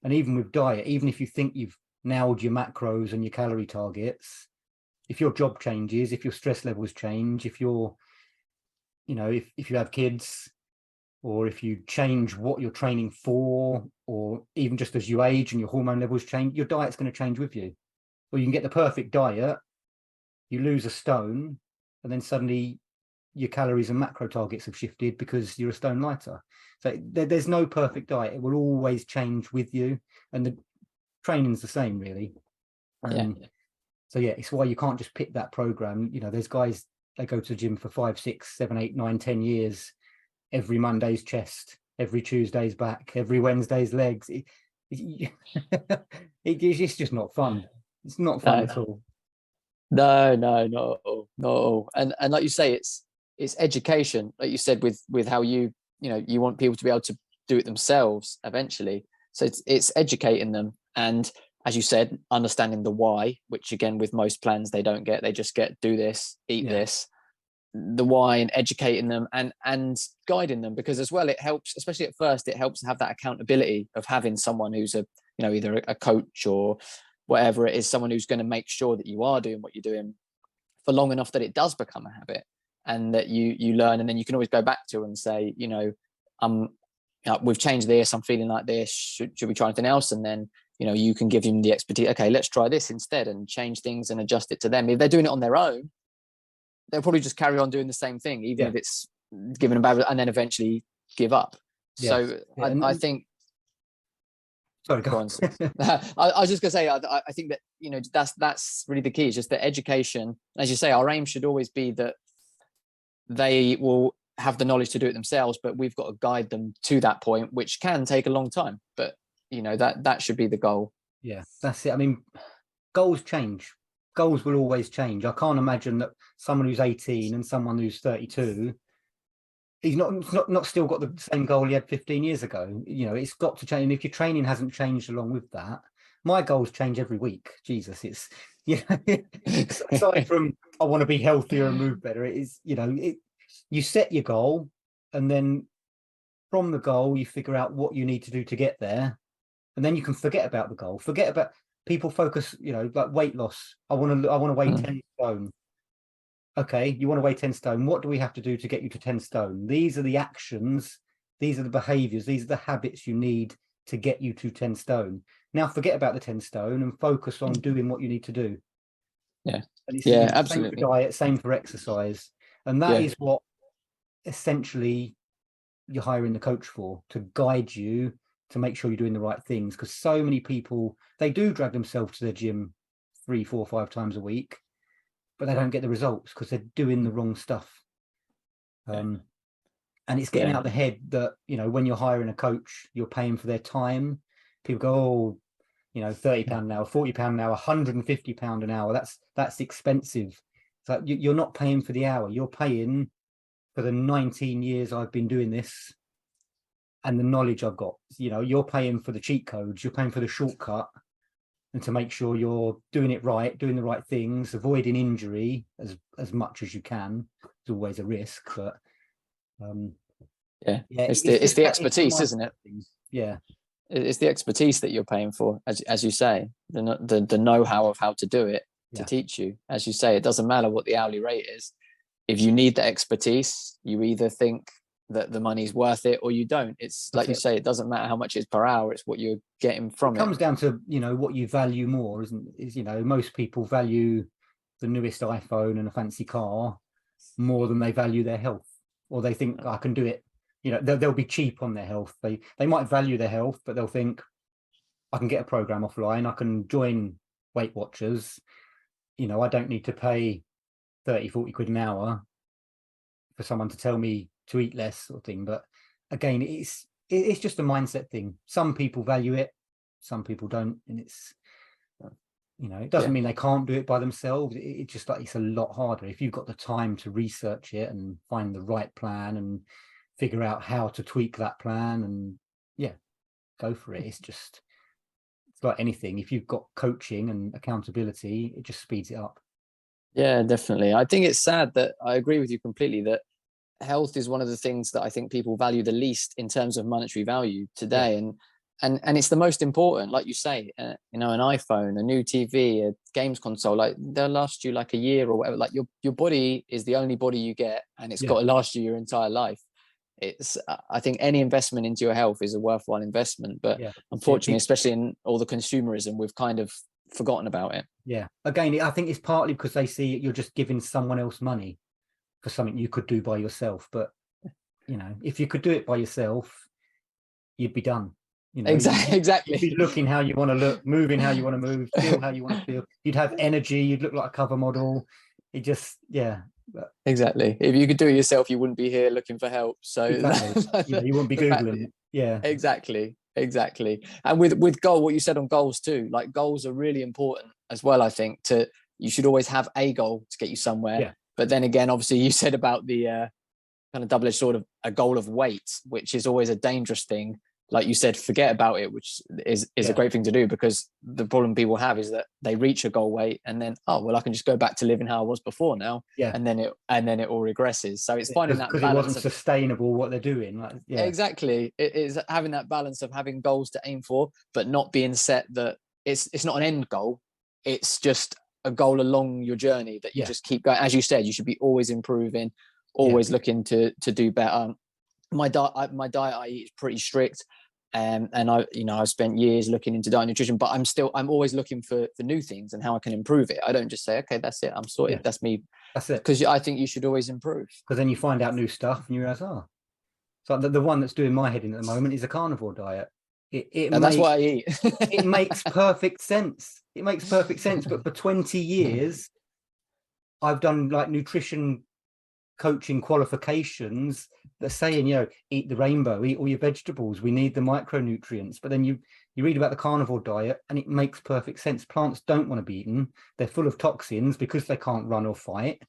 And even with diet, even if you think you've nailed your macros and your calorie targets, if your job changes, if your stress levels change, if you're, you know, if you have kids, or if you change what you're training for, or even just as you age and your hormone levels change, your diet's going to change with you. Or you can get the perfect diet, you lose a stone, and then suddenly your calories and macro targets have shifted because you're a stone lighter. So there's no perfect diet. It will always change with you. And the training's the same, really. So yeah, it's why you can't just pick that program. You know, there's guys, they go to the gym for 5, 6, 7, 8, 9, 10 years. Every Monday's chest, every Tuesday's back, every Wednesday's legs. It's just not fun. It's not fun at all. No, not at all. And like you say, it's education, like you said, with how you know, you want people to be able to do it themselves eventually. So it's educating them, and as you said, understanding the why, which again with most plans they don't get. They just get do this, eat this. The why, and educating them and guiding them, because as well it helps, especially at first, it helps to have that accountability of having someone who's a, you know, either a coach or whatever it is, someone who's going to make sure that you are doing what you're doing for long enough that it does become a habit, and that you learn, and then you can always go back to and say, you know, we've changed this, I'm feeling like this, should we try anything else? And then, you know, you can give them the expertise. Okay, let's try this instead, and change things and adjust it to them. If they're doing it on their own, they'll probably just carry on doing the same thing, even if it's given them bad, and then eventually give up. So I think. Sorry, go on. I was just gonna say, I think that, you know, that's really the key. Is just the education. As you say, our aim should always be that they will have the knowledge to do it themselves, but we've got to guide them to that point, which can take a long time. But you know, that should be the goal. Yeah, that's it. I mean, goals change. Goals will always change. I can't imagine that someone who's 18 and someone who's 32, he's not still got the same goal he had 15 years ago. You know, it's got to change. And if your training hasn't changed along with that, my goals change every week. Jesus, it's, you know, aside from I want to be healthier and move better, it is, you know, you set your goal, and then from the goal you figure out what you need to do to get there, and then you can forget about the goal. Forget about, people focus, you know, like weight loss. I want to weigh 10 stone. Okay, you want to weigh 10 stone. What do we have to do to get you to 10 stone? These are the actions. These are the behaviors. These are the habits you need to get you to 10 stone. Now forget about the 10 stone and focus on doing what you need to do. Yeah. And it's Absolutely. Same for diet, same for exercise. And that is what essentially you're hiring the coach for, to guide you, to make sure you're doing the right things. Because so many people, they do drag themselves to their gym 3, 4, 5 times a week, but they don't get the results because they're doing the wrong stuff. And it's getting out of the head that, you know, when you're hiring a coach, you're paying for their time. People go, oh, you know, £30 an hour, £40 an hour, £150 an hour. That's expensive. So you're not paying for the hour. You're paying for the 19 years I've been doing this and the knowledge I've got. You know, you're paying for the cheat codes. You're paying for the shortcut, and to make sure you're doing it right, doing the right things, avoiding injury as much as you can. It's always a risk, but it's the expertise, isn't it? Yeah, it's the expertise that you're paying for, as you say, the know-how of how to do it, to teach you. As you say, it doesn't matter what the hourly rate is. If you need the expertise, you either think that the money's worth it or you don't. It's like you say, it doesn't matter how much it's per hour, it's what you're getting from it. It comes down to, you know, what you value more, you know, most people value the newest iPhone and a fancy car more than they value their health, or they think I can do it. You know, they'll be cheap on their health. They might value their health, but they'll think I can get a program offline, I can join Weight Watchers, you know, I don't need to pay 30, 40 quid an hour for someone to tell me to eat less, sort of thing. But again, it's just a mindset thing. Some people value it, some people don't, and it's, you know, it doesn't mean they can't do it by themselves. It's just like, it's a lot harder if you've got the time to research it and find the right plan and figure out how to tweak that plan, and go for it. It's like anything. If you've got coaching and accountability, it just speeds it up. Yeah, definitely. I think it's sad that I agree with you completely that health is one of the things that I think people value the least in terms of monetary value today. And it's the most important, like you say, you know, an iPhone, a new TV, a games console, like they'll last you like a year or whatever. Like your body is the only body you get, and it's got to last you your entire life. It's, I think any investment into your health is a worthwhile investment, but unfortunately, especially in all the consumerism, we've kind of forgotten about it. Yeah. Again, I think it's partly because they see you're just giving someone else money for something you could do by yourself. But, you know, if you could do it by yourself, you'd be done. You know, exactly. You'd be looking how you want to look, moving how you want to move, feel how you want to feel. You'd have energy. You'd look like a cover model. It just, Exactly. If you could do it yourself, you wouldn't be here looking for help. So exactly. You wouldn't be Googling. Exactly. And with goal, what you said on goals too, like goals are really important as well. I think you should always have a goal to get you somewhere. But then again, obviously you said about the kind of double-edged sword of a goal of weight, which is always a dangerous thing. Like you said, forget about it, which is a great thing to do, because the problem people have is that they reach a goal weight and then, oh, well, I can just go back to living how I was before now. And then it all regresses. So it's finding that balance. Because it wasn't sustainable what they're doing. Like, Exactly. It is having that balance of having goals to aim for, but not being set that it's not an end goal. It's just a goal along your journey that you just keep going. As you said, you should be always improving, always looking to do better. My diet I eat is pretty strict, and I've spent years looking into diet nutrition, but I'm always looking for new things and how I can improve it. I don't just say, okay, that's it, I'm sorted, that's me. That's it. Because I think you should always improve. Because then you find out new stuff and you realize, so the one that's doing my head in at the moment is a carnivore diet. That's what I eat. It makes perfect sense. It makes perfect sense. But for 20 years, I've done like nutrition coaching qualifications that saying, you know, eat the rainbow, eat all your vegetables, we need the micronutrients. But then you read about the carnivore diet and it makes perfect sense. Plants don't want to be eaten. They're full of toxins because they can't run or fight.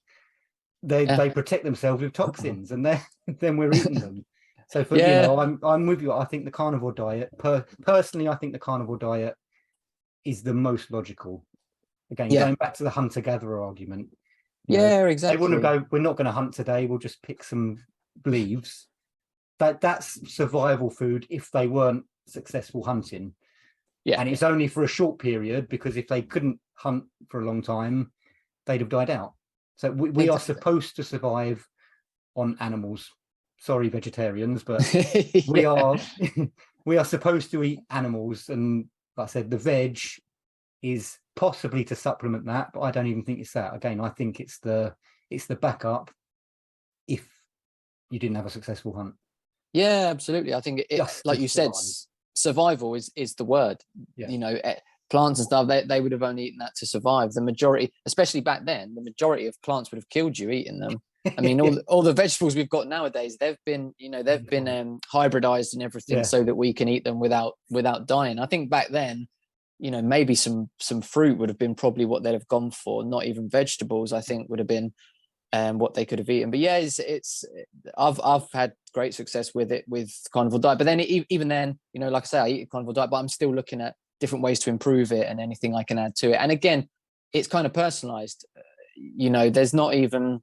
They protect themselves with toxins, and then we're eating them. So you know, I'm with you. I think the carnivore diet, personally, I think the carnivore diet is the most logical. Again, going back to the hunter-gatherer argument. Exactly. They wouldn't go, we're not going to hunt today, we'll just pick some leaves. That's survival food if they weren't successful hunting. And it's only for a short period, because if they couldn't hunt for a long time, they'd have died out. So we are supposed to survive on animals. Sorry, vegetarians, but we are supposed to eat animals. And like I said, the veg is possibly to supplement that, but I don't even think it's that. Again, I think it's the backup if you didn't have a successful hunt. Yeah, absolutely. I think it Just like to you said, survive. survival is the word. Yeah. You know, plants and stuff, they would have only eaten that to survive. The majority, especially back then, the majority of plants would have killed you eating them. I mean, all the vegetables we've got nowadays, they've been hybridized and everything, Yeah. so that we can eat them without dying. I think back then, maybe some fruit would have been probably what they'd have gone for. Not even vegetables, I think, would have been what they could have eaten. But yeah, I've had great success with it, with carnivore diet. But then even then, like I say, I eat a carnivore diet, but I'm still looking at different ways to improve it and anything I can add to it. And again, it's kind of personalized. There's not even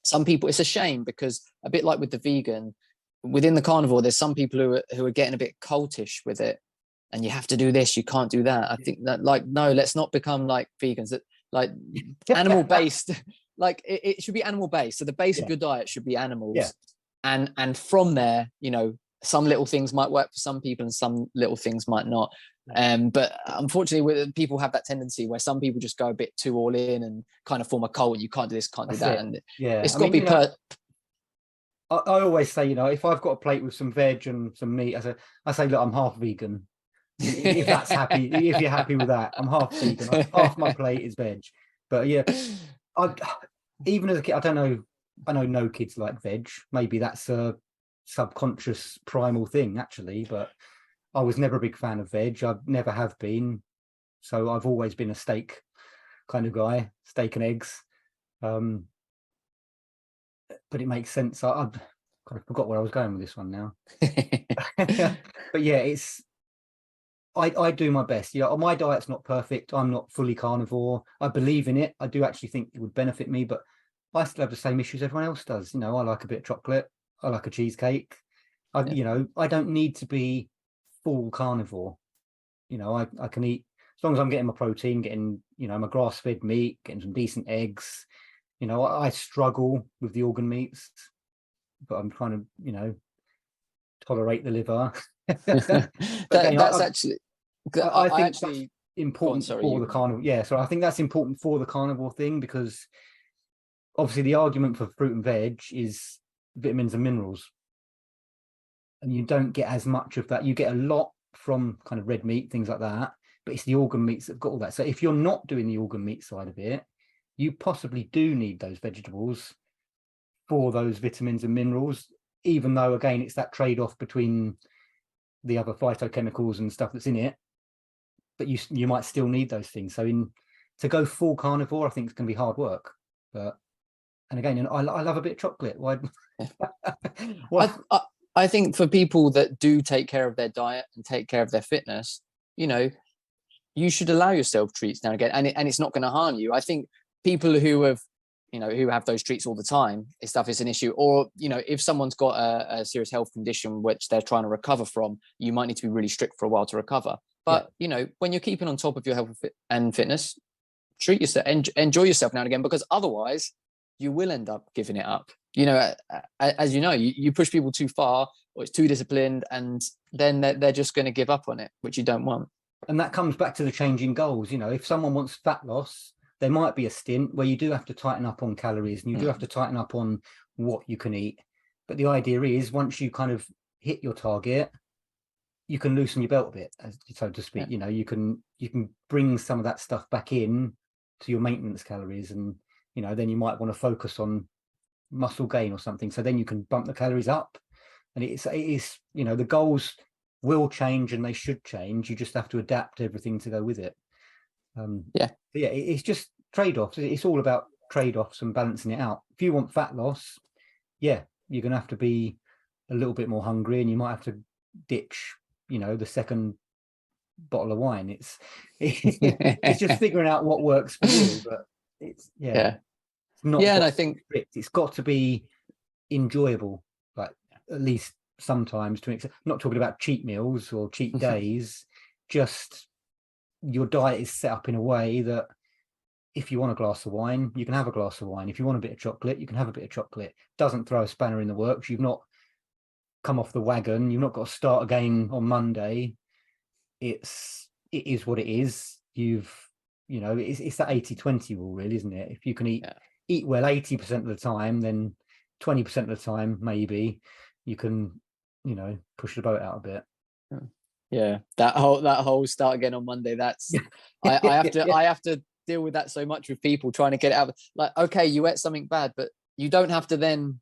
some people. It's a shame because a bit like with the vegan, within the carnivore, there's some people who are getting a bit cultish with it, and you have to do this, you can't do that. I think that, like, no, let's not become like vegans. That, like, animal based. Like, it should be animal based. So the base of your diet should be animals, and from there, some little things might work for some people and some little things might not. But unfortunately, people have that tendency where some people just go a bit too all in and kind of form a cult. You can't do this, can't do that, and it's got to be I always say, if I've got a plate with some veg and some meat, I say, look, I'm half vegan. If that's happy, if you're happy with that, I'm half vegan. Half my plate is veg. But yeah, even as a kid, I don't know. I know no kids like veg. Maybe that's a subconscious primal thing, actually. But I was never a big fan of veg. I never have been. So I've always been a steak kind of guy, steak and eggs. But it makes sense. I kind of forgot where I was going with this one now. But yeah, I do my best. My diet's not perfect. I'm not fully carnivore. I believe in it. I do actually think it would benefit me, but I still have the same issues everyone else does. I like a bit of chocolate. I like a cheesecake. I don't need to be full carnivore. I can eat as long as I'm getting my protein, getting, my grass-fed meat, getting some decent eggs. I struggle with the organ meats, but I'm trying to, tolerate the liver. That's actually, I think actually, that's important for the carnivore. Yeah, so I think that's important for the carnivore thing, because obviously the argument for fruit and veg is vitamins and minerals, and you don't get as much of that. You get a lot from kind of red meat, things like that, but it's the organ meats that've got all that. So if you're not doing the organ meat side of it, you possibly do need those vegetables for those vitamins and minerals, even though, again, it's that trade-off between the other phytochemicals and stuff that's in it, but you might still need those things. So to go full carnivore, I think it's going to be hard work. But, and again, I love a bit of chocolate. Why? I think for people that do take care of their diet and take care of their fitness, you should allow yourself treats now and again, and it's not going to harm you. I think people who have those treats all the time, stuff is an issue. Or, if someone's got a serious health condition which they're trying to recover from, you might need to be really strict for a while to recover. But, when you're keeping on top of your health and fitness, treat yourself, enjoy yourself now and again, because otherwise you will end up giving it up. As you push people too far, or it's too disciplined, and then they're just going to give up on it, which you don't want. And that comes back to the changing goals. If someone wants fat loss, there might be a stint where you do have to tighten up on calories, and you do have to tighten up on what you can eat. But the idea is, once you kind of hit your target, you can loosen your belt a bit, so to speak. You can bring some of that stuff back in to your maintenance calories, and then you might want to focus on muscle gain or something. So then you can bump the calories up, and it is the goals will change, and they should change. You just have to adapt everything to go with it. It's just trade-offs. It's all about trade-offs and balancing it out. If you want fat loss, you're gonna have to be a little bit more hungry, and you might have to ditch the second bottle of wine. It's just figuring out what works for you. But it's not, and I think strict. It's got to be enjoyable, like at least sometimes, to not talking about cheat meals or cheat days. Just your diet is set up in a way that if you want a glass of wine, you can have a glass of wine. If you want a bit of chocolate, you can have a bit of chocolate. Doesn't throw a spanner in the works. You've not come off the wagon. You've not got to start again on Monday. It is what it is. It's that 80-20 rule, really, isn't it? If you can eat well 80% of the time, then 20% of the time, maybe you can push the boat out a bit. Yeah, that whole start again on Monday. That's I have to deal with that so much with people trying to get it out. Like, okay, you ate something bad, but you don't have to then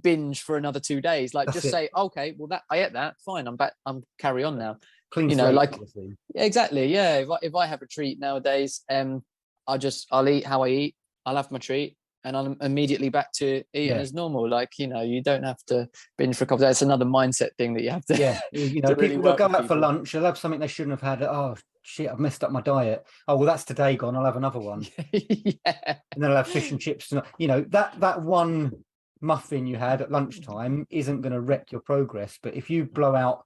binge for another 2 days. Like, just say, okay, well, that I ate that, fine, I'm back, I'm carry on now. Clean slate, like obviously. Exactly, yeah. If I have a treat nowadays, I'll eat how I eat. I'll have my treat, and I'm immediately back to eating as normal. Like, you don't have to binge for a couple of days. It's another mindset thing that you have to. Yeah, to really people will go out for lunch. They'll have something they shouldn't have had. Oh shit, I've messed up my diet. Oh well, that's today gone. I'll have another one. Yeah. And then I'll have fish and chips. That one muffin you had at lunchtime isn't going to wreck your progress. But if you blow out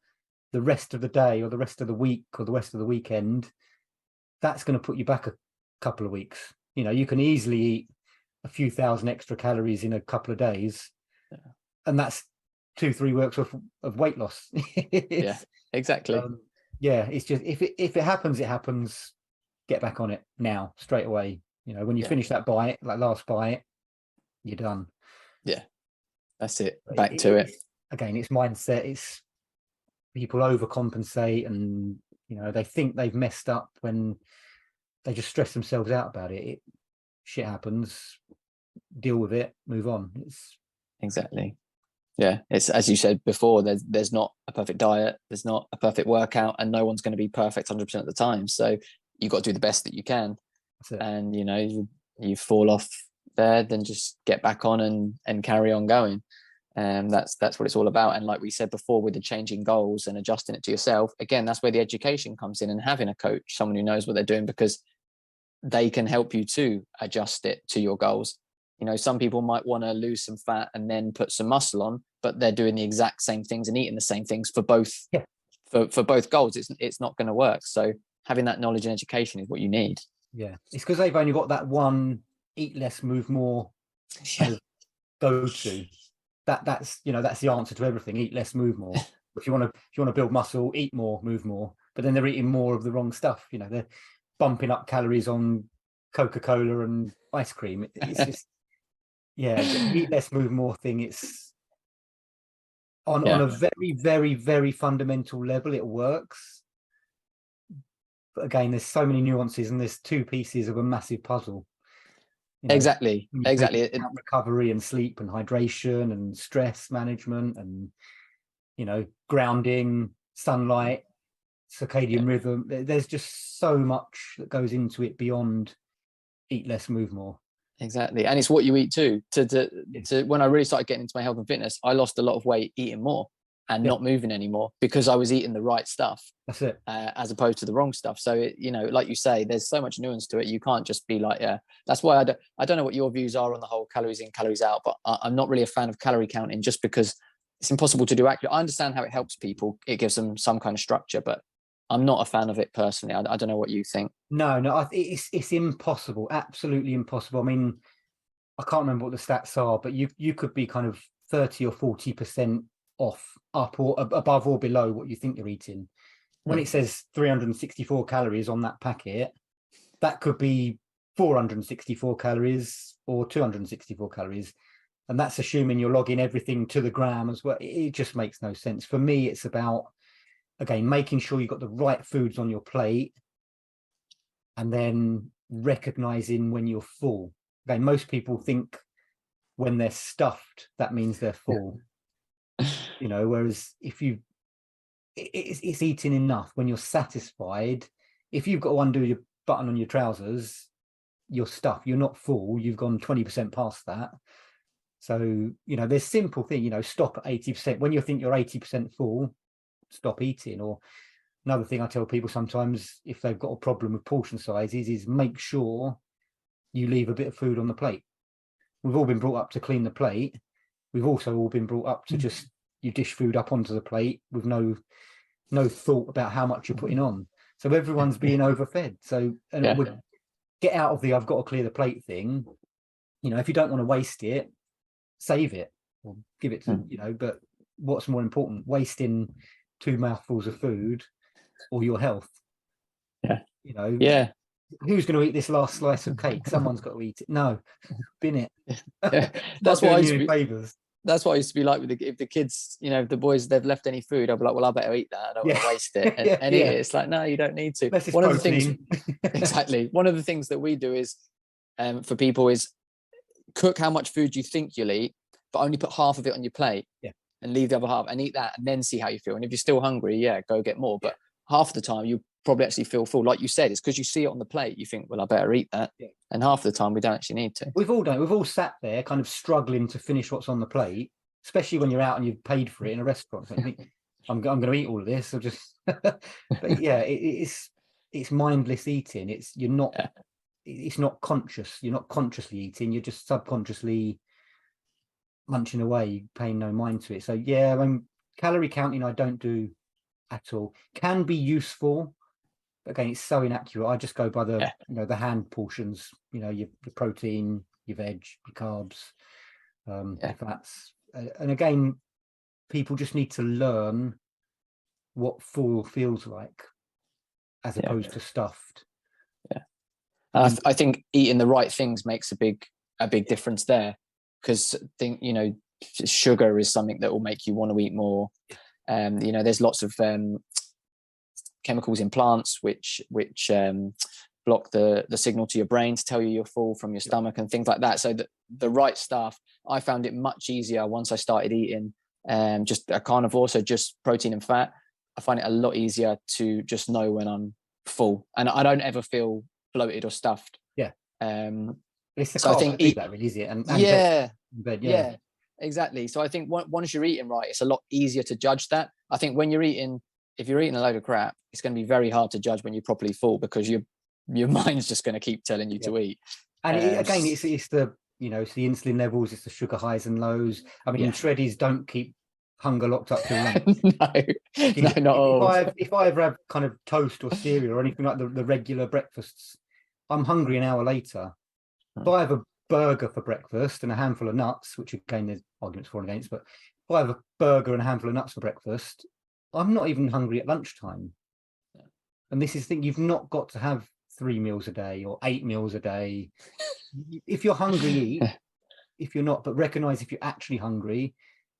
the rest of the day or the rest of the week or the rest of the weekend, that's going to put you back a couple of weeks. You can easily eat a few thousand extra calories in a couple of days, and that's 2-3 weeks worth of weight loss. Yeah, exactly. It's just if it happens, it happens. Get back on it now, straight away. When you finish that bite, like last bite, you're done. Yeah, that's it. Back to it. Again, it's mindset. It's people overcompensate, and they think they've messed up when they just stress themselves out about it. Shit happens. Deal with it. Move on. It's exactly. Yeah, it's as you said before. There's not a perfect diet. There's not a perfect workout, and no one's going to be perfect 100% of the time. So you've got to do the best that you can. And you fall off there, then just get back on and carry on going. And that's what it's all about. And like we said before, with the changing goals and adjusting it to yourself, again, that's where the education comes in, and having a coach, someone who knows what they're doing, because they can help you to adjust it to your goals. Some people might want to lose some fat and then put some muscle on, but they're doing the exact same things and eating the same things for both for both goals. It's not going to work. So having that knowledge and education is what you need. Yeah, it's because they've only got that one eat less, move more kind of go to. That's the answer to everything. Eat less, move more. If you want to build muscle, eat more, move more. But then they're eating more of the wrong stuff. They're bumping up calories on Coca-Cola and ice cream. It's just the eat less, move more thing. It's on a very, very, very fundamental level. It works. But again, there's so many nuances, and there's 2 pieces of a massive puzzle. Exactly. Recovery and sleep and hydration and stress management and grounding, sunlight, circadian rhythm. There's just so much that goes into it beyond eat less, move more. Exactly. And it's what you eat too. To when I really started getting into my health and fitness, I lost a lot of weight eating more and not moving anymore, because I was eating the right stuff. That's it. As opposed to the wrong stuff. So like you say, there's so much nuance to it. You can't just be like, that's why I don't know what your views are on the whole calories in, calories out, but I'm not really a fan of calorie counting, just because it's impossible to do accurately. I understand how it helps people. It gives them some kind of structure, but I'm not a fan of it personally. I don't know what you think. No, it's impossible. Absolutely impossible. I mean, I can't remember what the stats are, but you could be kind of 30 or 40% off, up or above or below what you think you're eating. When it says 364 calories on that packet, that could be 464 calories or 264 calories. And that's assuming you're logging everything to the gram as well. It just makes no sense. For me, it's about, again, making sure you've got the right foods on your plate, and then recognizing when you're full. Again, most people think when they're stuffed, that means they're full. Whereas if it's eating enough when you're satisfied. If you've got to undo your button on your trousers, you're stuffed. You're not full. You've gone 20% past that. So, there's simple thing, stop at 80%. When you think you're 80% full, stop eating. Or another thing I tell people sometimes, if they've got a problem with portion sizes, is make sure you leave a bit of food on the plate. We've all been brought up to clean the plate. We've also all been brought up to just, you dish food up onto the plate with no thought about how much you're putting on. So everyone's being overfed. So get out of the I've got to clear the plate thing. If you don't want to waste it, save it or give it to but what's more important, wasting 2 mouthfuls of food or your health? Who's going to eat this last slice of cake? Someone's got to eat it. No, bin it. That's why favors. that's what I used to be like with if the kids, you know, if the boys, they've left any food, I'll be like, well, I better eat that. I don't want to waste it and eat it. It's like, no, you don't need to. That's just One of the protein. things, exactly. One of the things that we do is, for people is cook how much food you think you'll eat, but only put half of it on your plate and leave the other half and eat that and then see how you feel. And if you're still hungry, go get more. But half the time you probably actually feel full. Like you said, it's because you see it on the plate. You think, well, I better eat that. Yeah. And half the time we don't actually need to. We've all sat there kind of struggling to finish what's on the plate, especially when you're out and you've paid for it in a restaurant. So you think, I'm going to eat all of this. Or just, but yeah, it's mindless eating. It's not conscious. You're not consciously eating. You're just subconsciously munching away, paying no mind to it. So yeah, I mean, calorie counting I don't do at all. Can be useful, but again, it's so inaccurate. I just go by the the hand portions. You know, your protein, your veg, your carbs, your fats. And again, people just need to learn what full feels like, as opposed to stuffed. I think eating the right things makes a big difference there, because sugar is something that will make you want to eat more. There's lots of chemicals in plants which block the signal to your brain to tell you you're full from your stomach and things like that. So the right stuff, I found it much easier once I started eating just a carnivore, so just protein and fat. I find it a lot easier to just know when I'm full, and I don't ever feel bloated or stuffed. It's the so I think that really, is it? And bed, exactly. So I think once you're eating right, it's a lot easier to judge that. I think when if you're eating a load of crap, it's going to be very hard to judge when you're properly full, because your mind's just going to keep telling you to eat. And again, it's the it's the insulin levels, it's the sugar highs and lows. I mean, shreddies don't keep hunger locked up till lunch. No, not all. If I ever have kind of toast or cereal or anything like the regular breakfasts, I'm hungry an hour later. If I have a burger for breakfast and a handful of nuts, which again there's arguments for and against, but if I have a burger and a handful of nuts for breakfast, I'm not even hungry at lunchtime. And this is the thing, you've not got to have 3 meals a day or 8 meals a day. If you're hungry, eat. If you're not, but recognize if you're actually hungry.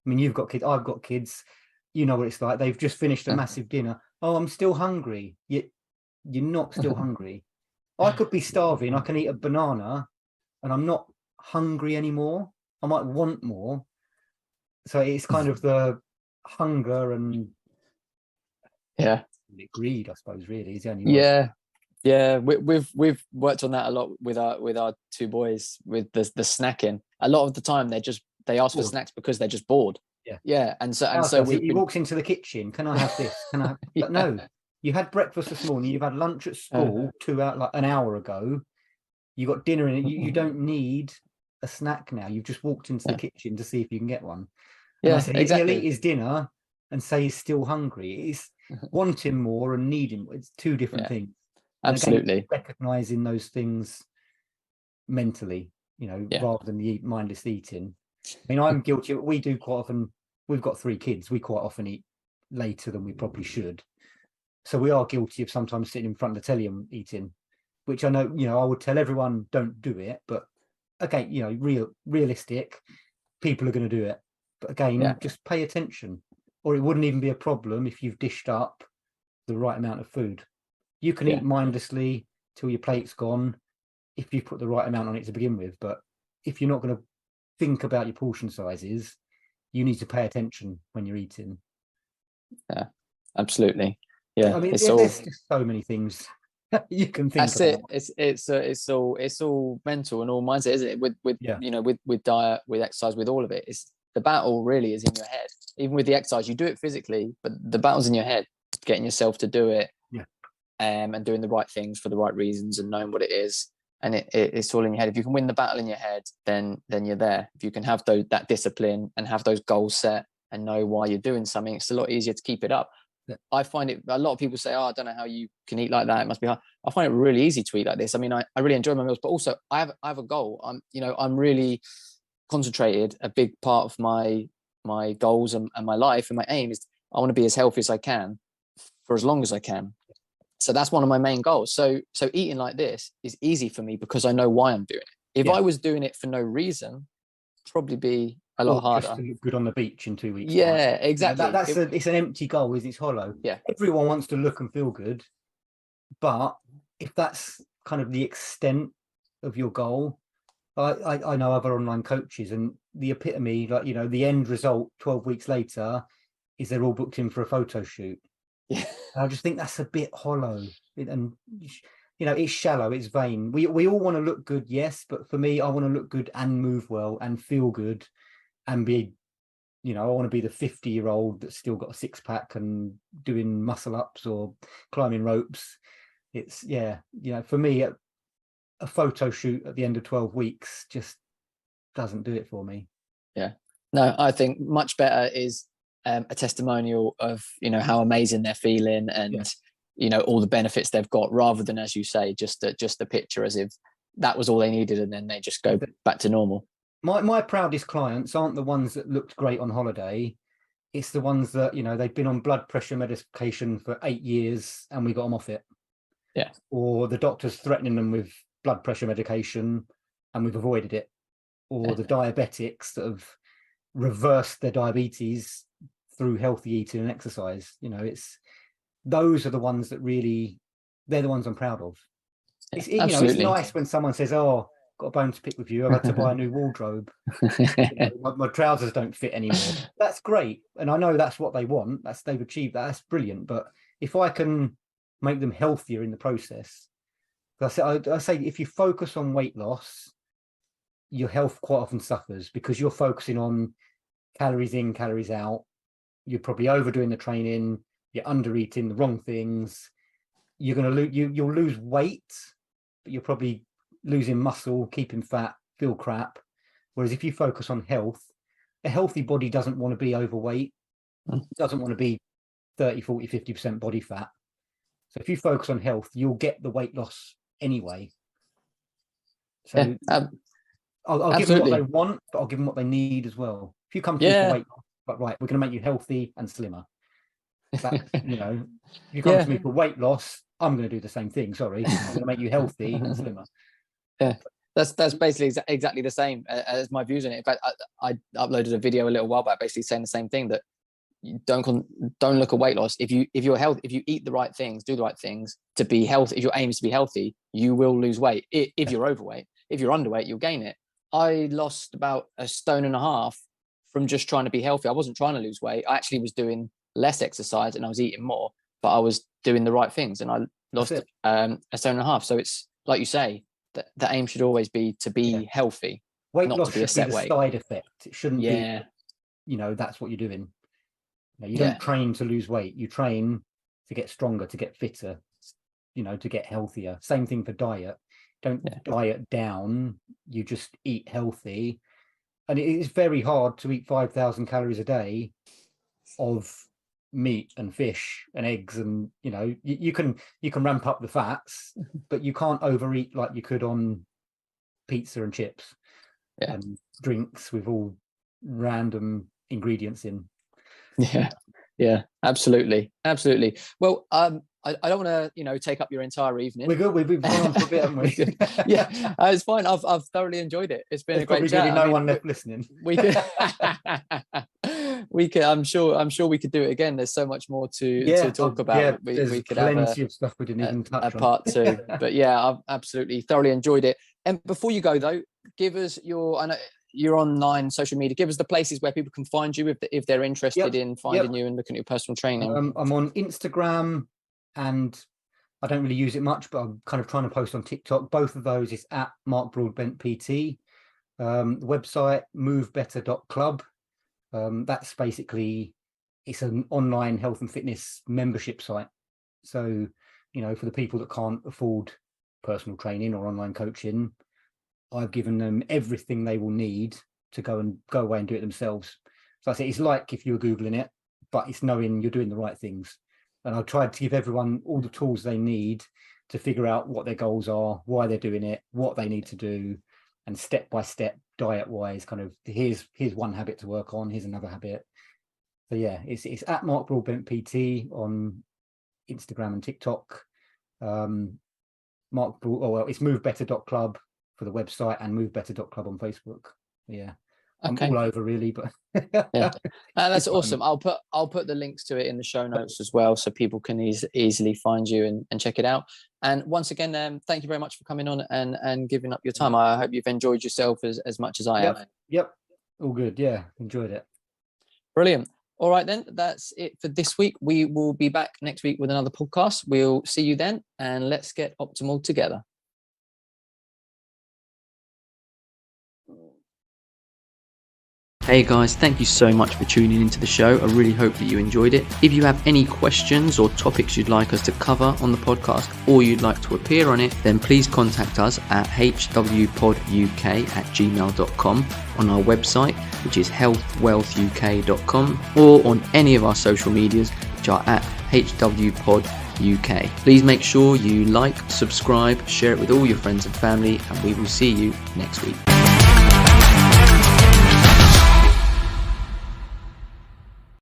I mean, you've got kids, I've got kids, you know what it's like. They've just finished a massive dinner. Oh, I'm still hungry. You're not still hungry. I could be starving. I can eat a banana and I'm not hungry anymore. I might want more. So it's kind of the hunger and greed, I suppose, really is the only word. We've worked on that a lot with our 2 boys with the snacking. A lot of the time they ask for snacks because they're just bored. And so he walks into the kitchen, can I have this, can I have... But no, you had breakfast this morning, you've had lunch at school an hour ago, you got dinner in it. You don't need a snack now. You've just walked into the kitchen to see if you can get one. Exactly. He'll eat his dinner and say he's still hungry. It's wanting more and needing. It's 2 different things. Absolutely. Again, recognizing those things mentally, rather than the mindless eating. I mean, I'm guilty. We do quite often. We've got 3 kids. We quite often eat later than we probably should. So we are guilty of sometimes sitting in front of the telly and eating, which I know, I would tell everyone don't do it. But again, realistic, people are going to do it. But again, just pay attention, or it wouldn't even be a problem if you've dished up the right amount of food. You can eat mindlessly till your plate's gone if you put the right amount on it to begin with. But if you're not going to think about your portion sizes, you need to pay attention when you're eating. Yeah, absolutely. Yeah, I mean, there's just so many things you can think about. It's all mental and all mindset, isn't it? With diet, with exercise, with all of it. It's the battle really is in your head. Even with the exercise, you do it physically, but the battle's in your head, getting yourself to do it. And doing the right things for the right reasons and knowing what it is. And it's all in your head. If you can win the battle in your head, then you're there. If you can have that discipline and have those goals set and know why you're doing something, it's a lot easier to keep it up. I find it, a lot of people say, I don't know how you can eat like that. It must be hard. I find it really easy to eat like this. I mean, I really enjoy my meals, but also I have a goal. I'm really concentrated. A big part of my goals and my life and my aim is I want to be as healthy as I can for as long as I can. So that's one of my main goals. So eating like this is easy for me because I know why I'm doing it. If I was doing it for no reason, probably be a lot just harder. to look good on the beach in 2 weeks. Yeah, exactly. It's an empty goal, isn't it? It's hollow. Yeah. Everyone wants to look and feel good, but if that's kind of the extent of your goal, I know other online coaches, and the epitome, like, the end result 12 weeks later is they're all booked in for a photo shoot. Yeah. And I just think that's a bit hollow, and it's shallow, it's vain. We all want to look good, yes, but for me, I want to look good and move well and feel good and be, I want to be the 50-year-old that's still got a six-pack and doing muscle ups or climbing ropes. It's for me, a photo shoot at the end of 12 weeks just doesn't do it for me. Yeah. No, I think much better is a testimonial of, how amazing they're feeling and, all the benefits they've got, rather than, as you say, just a picture as if that was all they needed and then they just go back to normal. My proudest clients aren't the ones that looked great on holiday. It's the ones that, they've been on blood pressure medication for 8 years and we got them off it. Yeah. Or the doctor's threatening them with blood pressure medication and we've avoided it. Or the diabetics that have reversed their diabetes through healthy eating and exercise. Those are the ones that really, they're the ones I'm proud of. It's nice when someone says, "Oh, got a bone to pick with you. I've had to buy a new wardrobe. My trousers don't fit anymore." That's great, and I know that's what they want. They've achieved that. That's brilliant. But if I can make them healthier in the process, I say if you focus on weight loss, your health quite often suffers because you're focusing on calories in, calories out. You're probably overdoing the training. You're under eating the wrong things. You're going to lose. You'll lose weight, but you're probably losing muscle, keeping fat, feel crap. Whereas if you focus on health, a healthy body doesn't want to be overweight, doesn't want to be 30, 40, 50% body fat. So if you focus on health, you'll get the weight loss anyway. So I'll give them what they want, but I'll give them what they need as well. If you come to me for weight loss, but right, we're going to make you healthy and slimmer. That, if you come to me for weight loss, I'm going to do the same thing. Sorry, I'm going to make you healthy and slimmer. Yeah, that's basically exactly the same as my views on it. In fact, I uploaded a video a little while back, basically saying the same thing, that you don't look at weight loss. If you're healthy, if you eat the right things, do the right things to be healthy. If your aim is to be healthy, you will lose weight. If you're overweight, if you're underweight, you'll gain it. I lost about 1.5 stones from just trying to be healthy. I wasn't trying to lose weight. I actually was doing less exercise and I was eating more, but I was doing the right things and I lost 1.5 stones. So it's like you say, that the aim should always be to be healthy. Weight not loss to be a should be set the weight. side effect. It shouldn't be, that's what you're doing. You don't train to lose weight. You train to get stronger, to get fitter, to get healthier. Same thing for diet. Don't diet down. You just eat healthy. And it is very hard to eat 5,000 calories a day of meat and fish and eggs, and you can ramp up the fats, but you can't overeat like you could on pizza and chips and drinks with all random ingredients in. Absolutely. Well, I don't want to take up your entire evening. We're good. We've gone on for a bit, haven't we? It's fine. I've thoroughly enjoyed it. It's been a great chat. No one left listening. We could I'm sure we could do it again. There's so much more to talk about. We could have plenty of stuff we didn't even touch on. Part 2. But I've absolutely thoroughly enjoyed it. And before you go though, give us I know you're online social media. Give us the places where people can find you if they're interested in finding you and looking at your personal training. I'm on Instagram, and I don't really use it much, but I'm kind of trying to post on TikTok. Both of those is at Mark Broadbent PT. The website movebetter.club. That's basically, it's an online health and fitness membership site. So, for the people that can't afford personal training or online coaching, I've given them everything they will need to go away and do it themselves. So I say it's like if you were Googling it, but it's knowing you're doing the right things. And I've tried to give everyone all the tools they need to figure out what their goals are, why they're doing it, what they need to do, and step by step, diet wise, kind of here's one habit to work on, here's another habit. So it's at Mark Broadbent PT on Instagram and TikTok. It's movebetter.club for the website and movebetter.club on Facebook. I'm all over really, but yeah, that's awesome. I'll put the links to it in the show notes as well, so people can easily find you and check it out. And once again, thank you very much for coming on and giving up your time. I hope you've enjoyed yourself as much as I have. Yep, all good. Yeah, enjoyed it. Brilliant. All right then, that's it for this week. We will be back next week with another podcast. We'll see you then, and let's get optimal together. Hey guys, thank you so much for tuning into the show. I really hope that you enjoyed it. If you have any questions or topics you'd like us to cover on the podcast, or you'd like to appear on it, then please contact us at hwpoduk@gmail.com, on our website, which is healthwealthuk.com, or on any of our social medias, which are at hwpoduk. Please make sure you like, subscribe, share it with all your friends and family, and we will see you next week.